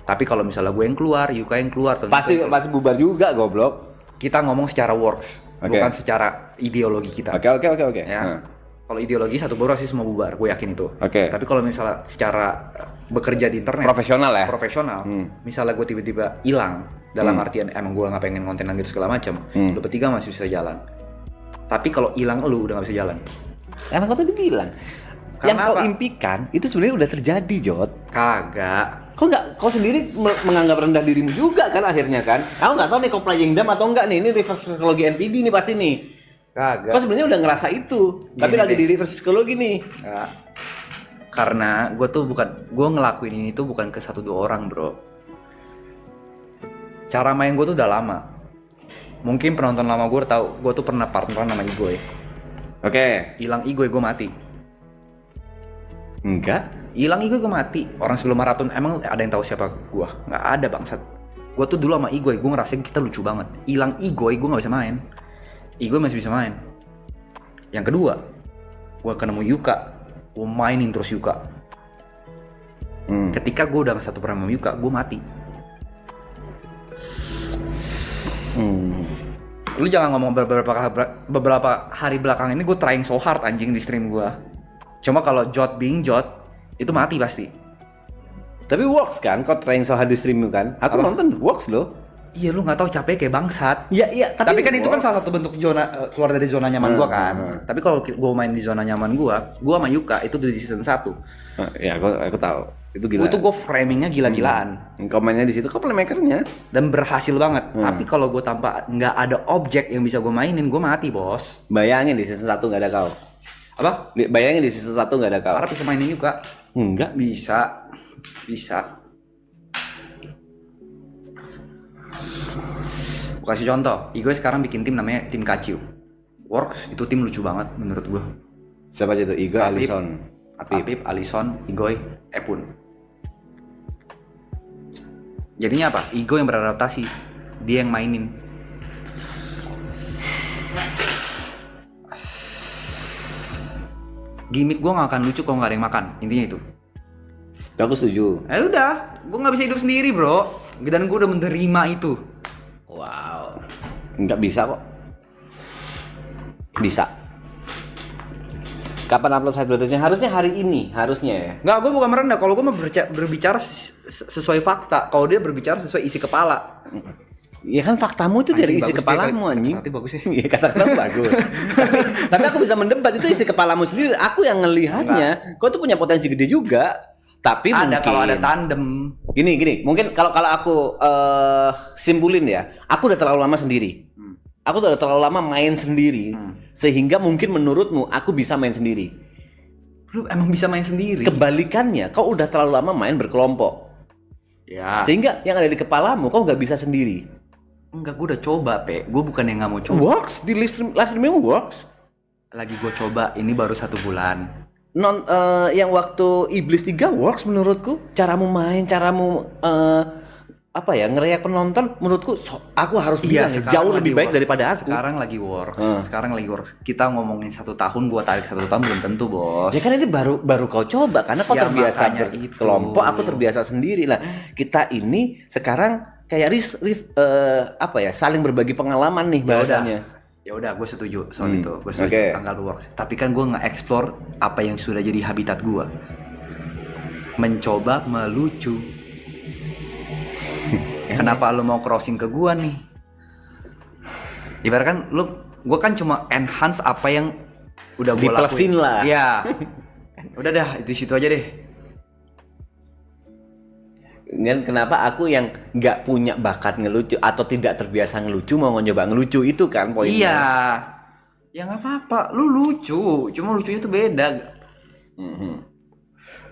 Tapi kalau misalnya gue yang keluar, Yuka yang keluar, Pasti bubar juga goblok. kita ngomong secara works, Oke. bukan secara ideologi kita. Oke. Ya. Kalau ideologi satu baru pasti semua bubar, gue yakin itu. Oke. Tapi kalau misalnya secara bekerja di internet, Profesional ya? profesional, misalnya gue tiba-tiba hilang dalam artian emang gue nggak pengen konten lagi segala macam, lu bertiga masih bisa jalan. Tapi kalau hilang lu udah nggak bisa jalan. Karena kau tadi bilang yang Karena kau apa? impikan itu sebenarnya udah terjadi, Jot. Kagak. Kau sendiri menganggap rendah dirimu juga kan akhirnya kan? Aku nggak tahu nih kau playing dumb atau enggak nih. Ini reverse psikologi NPD nih pasti nih. Kagak. Kau sebenarnya udah ngerasa itu, tapi Gini lagi deh. di reverse psikologi nih. Nggak. Karena gue ngelakuin ini tuh bukan ke 1-2 orang, bro. Cara main gue tuh udah lama. Mungkin penonton lama gue tahu, gue tuh pernah partneran sama Igoy. Oke. Hilang Igoy gue mati. Enggak. Hilang Igoy gue mati. Orang sebelum maraton emang ada yang tahu siapa gue? Nggak ada bangsat. Gue tuh dulu sama Igoy, gue ngerasain kita lucu banget. Hilang Igoy gue nggak bisa main. Igoy masih bisa main. Yang kedua, gue ketemu Yuka, gue mainin terus Yuka. Ketika gue udah satu peran sama Yuka, gue mati. Lu jangan ngomong beberapa hari belakang ini gue trying so hard anjing di stream gue. Cuma kalau Jot being Jot itu mati pasti. Tapi works kan? Kau trying so hard di streammu kan? Aku Apa? nonton works loh. Iya lu nggak tahu capek kayak bangsat. Iya. Tapi kan itu kan salah satu bentuk zona keluar dari zona nyaman gua kan. Tapi kalau gua main di zona nyaman gua sama Yuka itu di season 1. Ya aku tahu. Itu gila. Itu gua framingnya gila-gilaan Kau mainnya di situ, kau playmakernya. dan berhasil banget. Tapi kalau gua tanpa nggak ada objek yang bisa gua mainin, gua mati bos. Bayangin di season 1 nggak ada kau. Apa? Bayangin di season 1 nggak ada kau. Harap bisa mainin Yuka. Enggak. Bisa. Gua kasih contoh. Igoy sekarang bikin tim namanya tim Kaciu. Works itu tim lucu banget menurut gua. Siapa aja tuh? Igo, Apip. Alison. Apip, Alison, Igoy, Epun. Jadinya apa? Igo yang beradaptasi, dia yang mainin. Gimik gue nggak akan lucu kalau nggak ada yang makan, intinya itu. Aku setuju. Udah, gue nggak bisa hidup sendiri bro, dan gue udah menerima itu. Wow. Nggak bisa kok. Bisa. Kapan upload side brothernya? Harusnya hari ini, harusnya ya. Nggak, gue bukan merendah. Kalau gue mau berbicara sesuai fakta, kalau dia berbicara sesuai isi kepala. Ya kan faktamu itu dari Anjing, isi bagus kepalamu deh, anjing. kata-kata bagus ya. Iya kata-kata bagus. tapi aku bisa mendebat itu isi kepalamu sendiri. Aku yang ngelihatnya. Kau tuh punya potensi gede juga. Tapi Ada mungkin kalau ada tandem. Gini. Mungkin kalau aku simpulin ya. Aku udah terlalu lama sendiri. Aku udah terlalu lama main sendiri. Sehingga mungkin menurutmu aku bisa main sendiri. Lu emang bisa main sendiri. Kebalikannya, kau udah terlalu lama main berkelompok. Ya. Sehingga yang ada di kepalamu kau nggak bisa sendiri. Enggak, gue udah coba, Pe. Gue bukan yang nggak mau coba. Works di live streaming works. Lagi gue coba, ini baru 1 bulan. Yang waktu Iblis 3 works menurutku. Caramu main, caramu ngeriak penonton menurutku aku harus bilang jauh lebih baik daripada aku. Sekarang lagi works. Kita ngomongin 1 tahun, gua tarik 1 tahun belum tentu, bos. Ya kan ini baru kau coba karena kau Ya, terbiasa makanya itu. berkelompok, aku terbiasa sendiri lah. Kita ini sekarang kayak apa ya, saling berbagi pengalaman nih bahasanya. Ya udah, gue setuju soal itu. Gue setuju tanggal works. Tapi kan gue nge-explore apa yang sudah jadi habitat gue. Mencoba melucu. Kenapa lu mau crossing ke gue nih? Ibarat kan gue kan cuma enhance apa yang udah gue lakuin. Diplesin lah. Iya. Udah dah, di situ aja deh. Dan kenapa aku yang nggak punya bakat ngelucu atau tidak terbiasa ngelucu mau nyoba ngelucu, itu kan poinnya. Iya. Ya nggak apa-apa, lu lucu. Cuma lucunya tuh beda.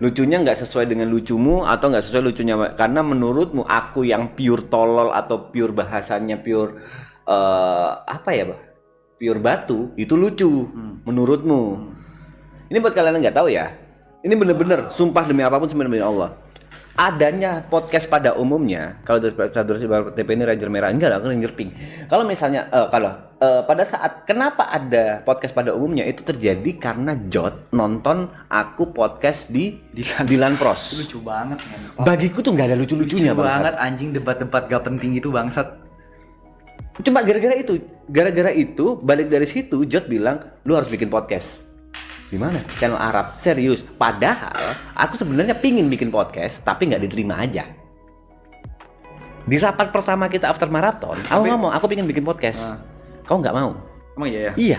Lucunya nggak sesuai dengan lucumu atau nggak sesuai lucunya karena menurutmu aku yang pure tolol atau pure bahasanya pure apa ya, pure batu itu lucu menurutmu. Ini buat kalian yang nggak tahu ya, ini bener-bener sumpah demi apapun demi Allah, adanya podcast pada umumnya. Kalau dari TP ini Ranger Merah, enggak lah, aku Ranger Pink. Kalau misalnya pada saat kenapa ada podcast pada umumnya itu terjadi karena Jot nonton aku podcast di Lanpros. Lucu banget kan. Bagiku tuh nggak ada lucu-lucunya Lucu banget bangsat. anjing, debat-debat gak penting itu bangsat. Cuma gara-gara itu balik dari situ Jot bilang lu harus bikin podcast. Di mana? Channel Arab. Serius. Padahal aku sebenarnya pingin bikin podcast tapi nggak diterima aja. Di rapat pertama kita after marathon, aku ngomong aku pingin bikin podcast. Kau nggak mau? Emang iya ya? Iya.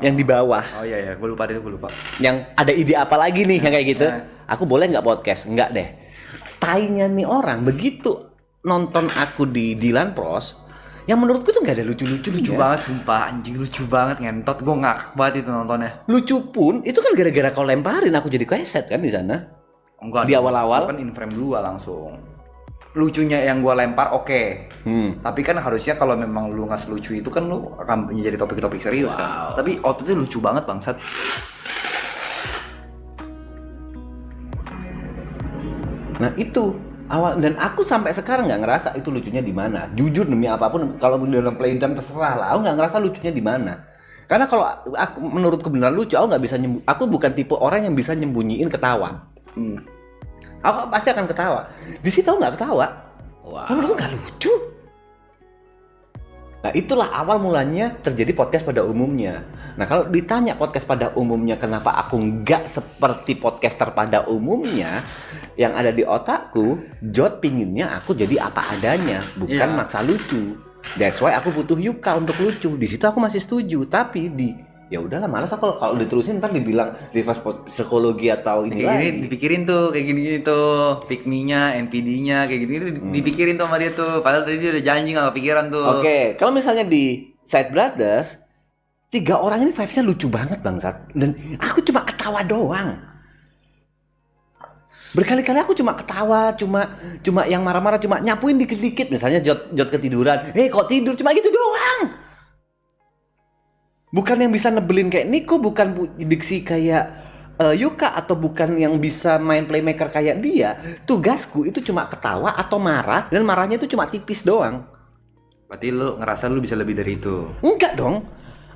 Yang di bawah. Oh iya ya, gue lupa. Yang ada ide apa lagi nih yang kayak gitu? Aku boleh nggak podcast? Nggak deh. Tainya nih orang begitu nonton aku di Lanpros, yang menurutku tuh nggak ada lucu Banget sumpah, anjing lucu banget ngentot. Gue ngakak banget itu nontonnya. Lucu pun itu kan gara-gara kau lemparin aku jadi keset kan di sana. Enggak, di awal-awal kan in frame 2 langsung. Lucunya yang gue lempar oke. Tapi kan harusnya kalau memang lu nggak selucu itu kan lu akan menjadi topik-topik serius kan. Tapi outputnya lucu banget bangsat. Nah itu awal, dan aku sampai sekarang nggak ngerasa itu lucunya di mana. Jujur demi apapun, kalau di dalam Playdom terserah lah, aku nggak ngerasa lucunya di mana. Karena kalau aku menurutku benar lucu, aku nggak bisa aku bukan tipe orang yang bisa nyembunyiin ketawa. Aku pasti akan ketawa. Di situ aku nggak ketawa. Menurutku nggak lucu. Nah itulah awal mulanya terjadi podcast pada umumnya. Nah kalau ditanya podcast pada umumnya kenapa aku nggak seperti podcaster pada umumnya, yang ada di otakku, Jot pinginnya aku jadi apa adanya, bukan maksa lucu. That's why aku butuh Yuka untuk lucu. Di situ aku masih setuju, tapi ya udahlah, malas aku kalau diterusin ntar dibilang reverse psikologi atau ini lagi. Ini dipikirin tuh kayak gini-gini tuh, pick me-nya, NPD-nya kayak gini-gini dipikirin tuh sama dia tuh. Padahal tadi dia udah janji nggak kepikiran tuh. Oke, kalau misalnya di Side Brothers, 3 orang ini vibes-nya lucu banget bangsat, dan aku cuma ketawa doang. Berkali-kali aku cuma ketawa, cuma yang marah-marah, cuma nyapuin dikit-dikit. Misalnya Jot ketiduran, kok tidur, cuma gitu doang. Bukan yang bisa nebelin kayak Niko, bukan diksi kayak Yuka, atau bukan yang bisa main playmaker kayak dia. Tugasku itu cuma ketawa atau marah, dan marahnya itu cuma tipis doang. Berarti lu ngerasa lu bisa lebih dari itu? Enggak dong.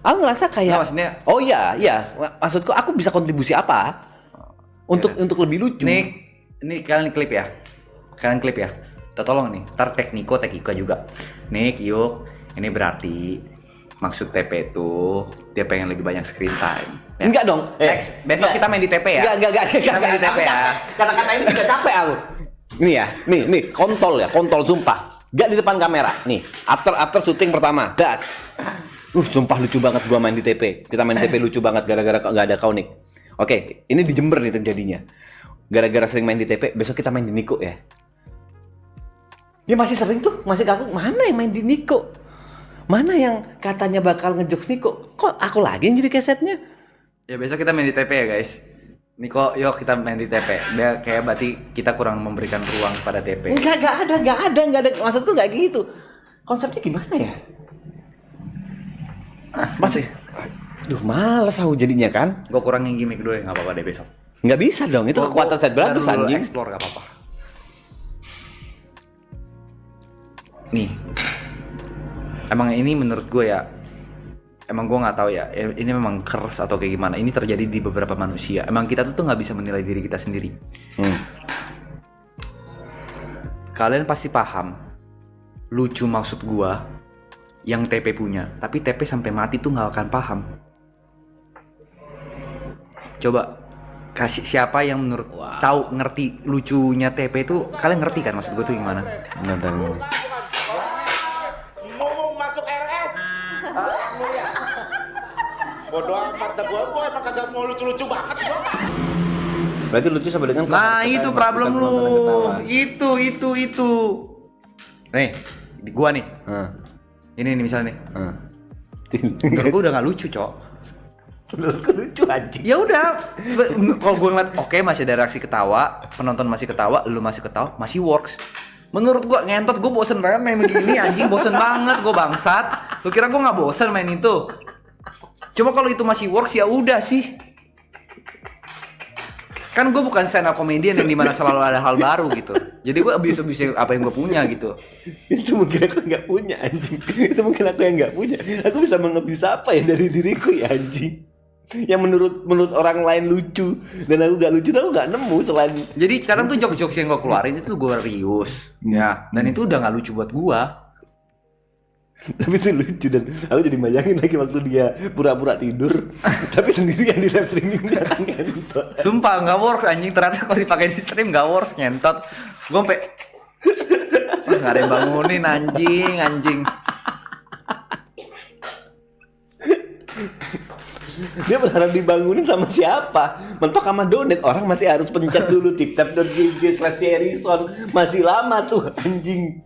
Aku ngerasa kayak nah, maksudnya, oh iya. Maksudku aku bisa kontribusi apa untuk lebih lucu. Ini kalian klip ya. Tolong nih. Ntar tag Niko, tag Yuka juga. Nik, yuk. Ini berarti maksud TP itu dia pengen lebih banyak screen time. Ya? Enggak dong. Next, besok kita main di TP ya. Enggak. Kita main di TP ya. Kata-kata ini juga capek aku. Ini ya, nih kontol sumpah. Gak di depan kamera. Nih, after syuting pertama. Das. Sumpah lucu banget gua main di TP. Kita main di TP lucu banget gara-gara enggak ada kau, Nik. Oke, ini di Jember nih terjadinya. Gara-gara sering main di TP, besok kita main di Niko ya. Ya masih sering tuh, masih aku mana yang main di Niko? Mana yang katanya bakal ngejokes Niko? Kok aku lagi yang jadi kesetnya? Ya besok kita main di TP ya guys. Niko, yuk kita main di TP. Dia kayak berarti kita kurang memberikan ruang pada TP. Enggak ada. Maksudku nggak gitu. Konsepnya gimana ya? Masih, males aku jadinya kan. Gue kurangin gimmick dulu ya, nggak apa-apa deh besok. Nggak bisa dong, itu kekuatan Side Brothers anjing. Explore nggak apa-apa. Nih, emang ini menurut gue ya, emang gue nggak tahu ya, ini memang curse atau kayak gimana. Ini terjadi di beberapa manusia. Emang kita tuh nggak bisa menilai diri kita sendiri. Kalian pasti paham lucu maksud gua yang TP punya, tapi TP sampai mati tuh nggak akan paham. Coba kasih siapa yang menurut tahu ngerti lucunya TP itu, kalian ngerti kan maksud gua tuh gimana? Nonton ini. Mau masuk RS. Bodoh amat dah gua emang kagak mau lucu-lucu banget gua. Berarti lucu sama dengan Nah kata-kata itu yang problem melakukan lu, penonton yang ketawa. itu. Nih, di gua nih, Heeh. ini nih misalnya nih, Heeh. menurut gua udah nggak lucu cok. Menurutku lucu anjing. Ya udah, kalau gua ngeliat oke masih ada reaksi ketawa, penonton masih ketawa, lu masih ketawa, masih works. Menurut gua ngentot, gua bosen banget main begini anjing, bosen banget gua bangsat. Lu kira gua nggak bosen main itu? Cuma kalau itu masih works ya udah sih. Kan gue bukan stand up comedian yang dimana selalu ada hal baru gitu. Jadi gue abuse apa yang gue punya gitu. Itu mungkin aku nggak punya anjing. Itu mungkin aku yang nggak punya. Aku bisa mengebis apa ya dari diriku ya anjing. Yang menurut orang lain lucu dan aku nggak lucu, tuh aku nggak nemu selain. Jadi sekarang tuh jokes-jokes yang gue keluarin itu gue rius, ya. Dan itu udah nggak lucu buat gue. Tapi itu lucu dan aku jadi bayangin lagi waktu dia pura-pura tidur tapi sendirian di live streamingnya kan ngentot. Sumpah nggak works anjing, ternyata kalau dipakai di stream nggak works ngentot. Gue sampai nggak ada yang bangunin anjing. Dia berharap dibangunin sama siapa? Mentok sama donate, orang masih harus pencet dulu tiktop.gg/Thierryson. Masih lama tuh anjing.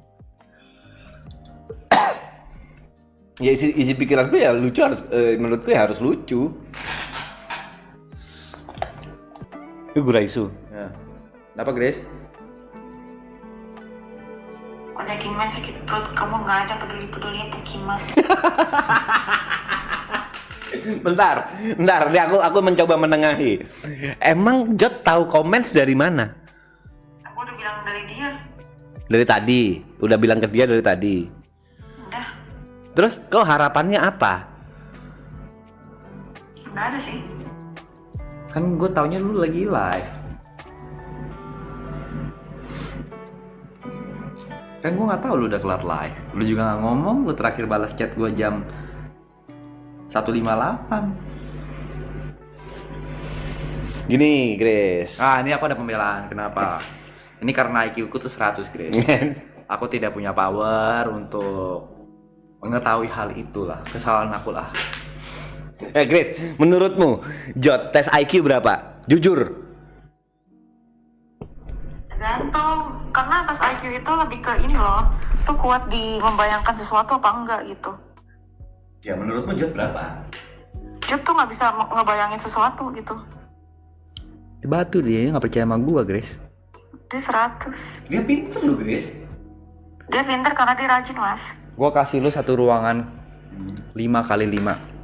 Ya isi pikiranku ya lucu harus menurutku ya harus lucu. Itu Guraisu. Ya. Kenapa Grace? Kalau daging man sakit perut, kamu nggak ada peduli-pedulinya Pukima. Bentar, ini aku mencoba menengahi. Emang Jot tahu comments dari mana? Aku udah bilang dari dia. Dari tadi, udah bilang ke dia dari tadi. Udah, Terus kau harapannya apa? nggak ada sih. Kan gue taunya lu lagi live. Kan gue nggak tahu lu udah kelar live. Lu juga nggak ngomong. Lu terakhir balas chat gue jam 1.58. Gini, Grace. Ah, ini aku ada pembelaan. Kenapa? Ini karena IQ ku tuh 100, Grace. Aku tidak punya power untuk mengetahui hal itulah. Kesalahan aku lah. Grace, menurutmu Jot tes IQ berapa? Jujur. Tergantung, karena atas IQ itu lebih ke ini loh. Lu kuat di membayangkan sesuatu apa enggak gitu. Ya menurutmu Jot berapa? Jut tuh nggak bisa ngebayangin sesuatu gitu. Batu dia nggak percaya sama gua, Grace. Dia 100. Dia pinter loh, Grace. Dia pinter karena dia rajin, Mas. Gua kasih lu satu ruangan 5x5.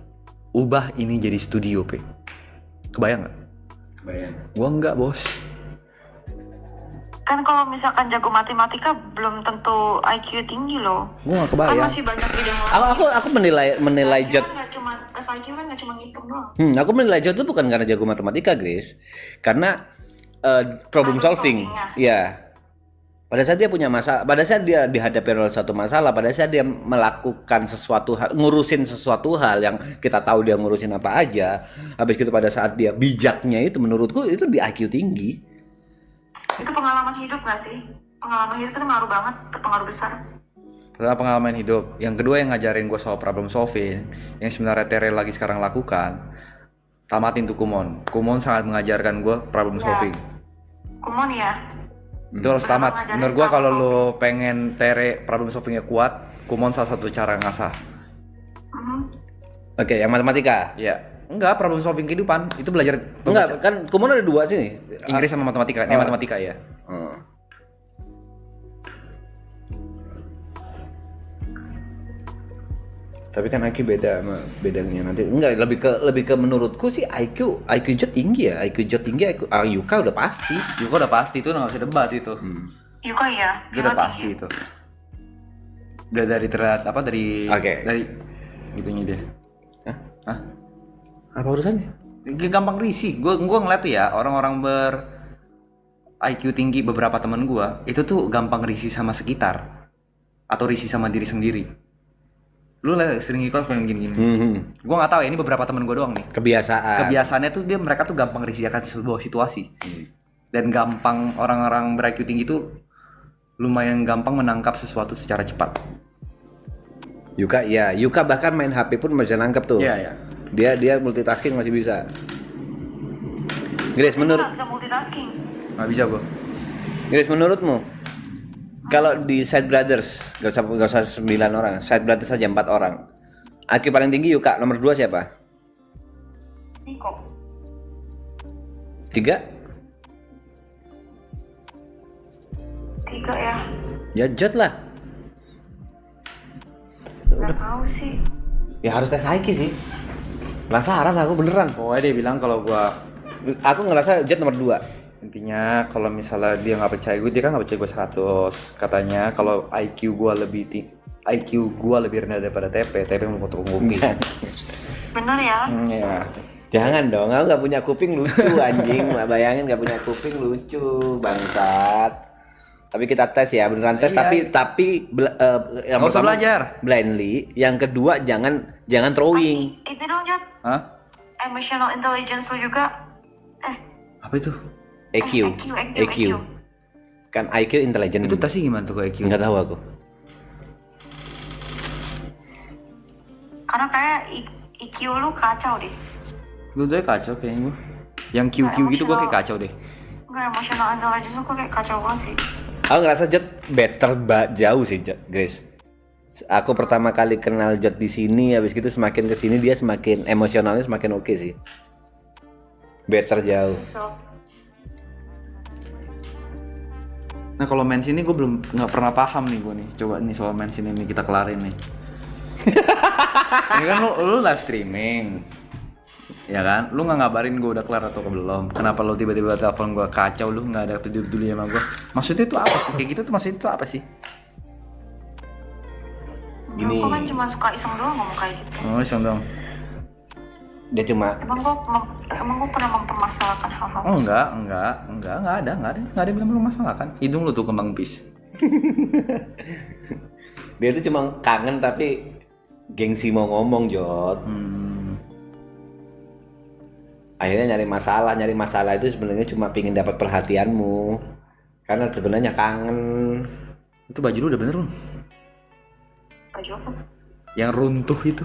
Ubah ini jadi studio, Pe. Kebayang nggak? Kebayang. Gua enggak, bos. Kan kalau misalkan jago matematika belum tentu IQ tinggi loh. Gua nggak Kan kebayang. masih banyak bidang lain. Aku menilai IQ Jot. kan nggak cuma tes IQ kan nggak cuma ngitung doang. Aku menilai Jot itu bukan karena jago matematika, Grace. Karena problem solving. Iya. Pada saat dia punya masalah, pada saat dia dihadapi oleh suatu masalah, pada saat dia melakukan sesuatu hal, ngurusin sesuatu hal yang kita tahu dia ngurusin apa aja, habis itu pada saat dia bijaknya itu menurutku itu di IQ tinggi. Itu pengalaman hidup gak sih? Pengalaman hidup itu ngaruh banget, berpengaruh besar. Pertama pengalaman hidup. Yang kedua yang ngajarin gue soal problem solving, yang sebenarnya Tere lagi sekarang lakukan. Tamatin tuh Kumon. Kumon sangat mengajarkan gue problem solving. Kumon ya. Itu harus tamat. Ngajarin Menurut gue kalau problem lo pengen Tere problem solvingnya kuat, Kumon salah satu cara ngasah. Oke, yang matematika. Iya. Enggak, problem solving kehidupan. Itu belajar Enggak, kan kumon ada dua sini. Inggris sama matematika. Ini matematika ya. Tapi kan IQ beda sama bedanya nanti. Enggak, lebih ke menurutku sih IQ Jot tinggi ya. IQ Jot tinggi, IQ udah pasti. Juga udah pasti itu nggak usah debat itu. Yuka ya. Itu udah pasti itu. Udah dari terlihat apa dari Oke. dari gitunya dia. Hah? Apa urusannya? Gampang risih. Gua ngeliat tuh ya orang-orang ber IQ tinggi beberapa temen gua itu tuh gampang risih sama sekitar. atau risih sama diri sendiri. Lu sering ikut yang gini-gini. Gue nggak tahu ya, ini beberapa temen gue doang nih. Kebiasaannya tuh mereka tuh gampang risih akan sebuah situasi. Dan gampang, orang-orang ber-IQ tinggi tuh lumayan gampang menangkap sesuatu secara cepat. Yuka bahkan main HP pun bisa nangkep tuh. Iya. Dia multitasking masih bisa. Grace, menurut Nggak bisa multitasking. Nggak bisa gue. Grace, menurutmu kalau di Side Brothers gak usah 9 orang, Side Brothers saja 4 orang. IQ paling tinggi Yuka, nomor 2 siapa? Niko. 3? 3 ya. Ya Jod lah. Nggak tahu sih. Ya harus tes IQ sih. Penasaran aku beneran. Pokoknya dia bilang kalau gue, Aku ngerasa Jod nomor 2. intinya kalau misalnya dia nggak percaya gue, dia kan nggak percaya gue 100. Katanya kalau IQ gue lebih rendah daripada TP mau potong kuping. Bener ya? Ya. Jangan dong, aku gak punya kuping lucu anjing. Bayangin gak punya kuping lucu, bangsat. Tapi kita tes ya, beneran tes. Iya. Tapi yang Nggak usah pertama belajar. blindly. Yang kedua jangan throwing. Itu dong, Jod. Hah? Emotional intelligence lu juga. Apa itu? EQ. EQ. Kan IQ intelligent. Itu tesnya gimana tuh ke IQ? Nggak tahu aku. Karena kayak IQ lu kacau deh. Lu tuh kacau kayaknya gue. Yang QQ gitu gue kayak kacau deh. Enggak, emotional intelligence lu kayak kacau banget sih. Aku ngerasa Jod better jauh sih, Grace. Aku pertama kali kenal Jod di sini, habis gitu semakin ke sini dia semakin emosionalnya semakin oke sih. Better jauh. Nah kalau mens ini gue belum nggak pernah paham nih gue nih. Coba nih soal mens ini nih kita kelarin nih. Ini kan lu live streaming, ya kan? Lu nggak ngabarin gue udah kelar atau belum? Kenapa lu tiba-tiba telepon gue kacau? Lu nggak ada peduli sama gue? Maksudnya itu apa sih? Kayak gitu tuh maksudnya itu apa sih? Ini aku kan cuma suka iseng doang ngomong kayak gitu. Oh iseng dong. Dia cuma Emang gua pernah mempermasalahkan hal-hal Oh enggak ada bilang belum masalah kan? Hidung lu tuh kembang pis. dia tuh cuma kangen tapi gengsi mau ngomong, Jod. Akhirnya nyari masalah itu sebenarnya cuma pingin dapat perhatianmu. Karena sebenarnya kangen. Itu baju lu udah bener belum? Baju apa? Yang runtuh itu.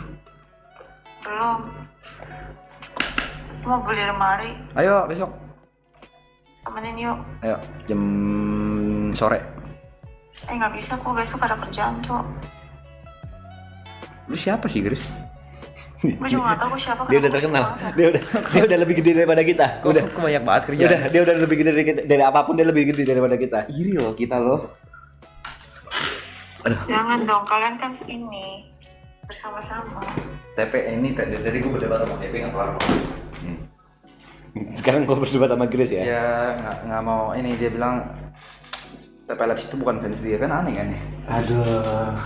Belum. Mau beli lemari. Ayo besok. Temenin yuk. Ayo jam sore. Nggak bisa, kok besok ada kerjaan, Cok. Lu siapa sih, Grace? Gue juga nggak tahu gue siapa. Dia udah terkenal. Dia udah lebih gede daripada kita. Kok banyak banget kerjaan. Dia udah lebih gede dari apapun, dia lebih gede daripada kita. Iri loh kita loh. Jangan dong, kalian kan ini bersama-sama. TP ini tadi gue berdebat sama TP nggak kelar. Sekarang kau berdebat sama Grace ya? Ya nggak mau ini, dia bilang TP Labs itu bukan fans dia, kan aneh kan ya. Aduh.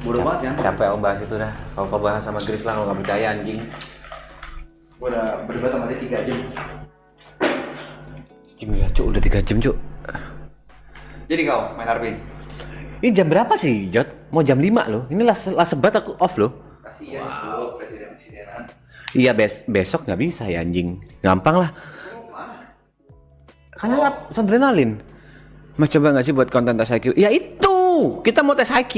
Bodoh banget kan. Capek om bahas itu dah. Kalau kau bahas sama Grace lah, kalau nggak percaya anjing. Gue udah berdebat sama dia 3 jam. Jam ya, Cuk, udah 3 jam, Cuk. Jadi kau main RP? Ini jam berapa sih, Jod? Mau jam 5 loh. Ini las sebat aku off loh. Kasihan itu presiden-presidenan. Iya, besok nggak bisa ya anjing. Gampang lah. Kan harap adrenalin. Mas coba nggak sih buat konten tes IQ? Ya itu, kita mau tes IQ.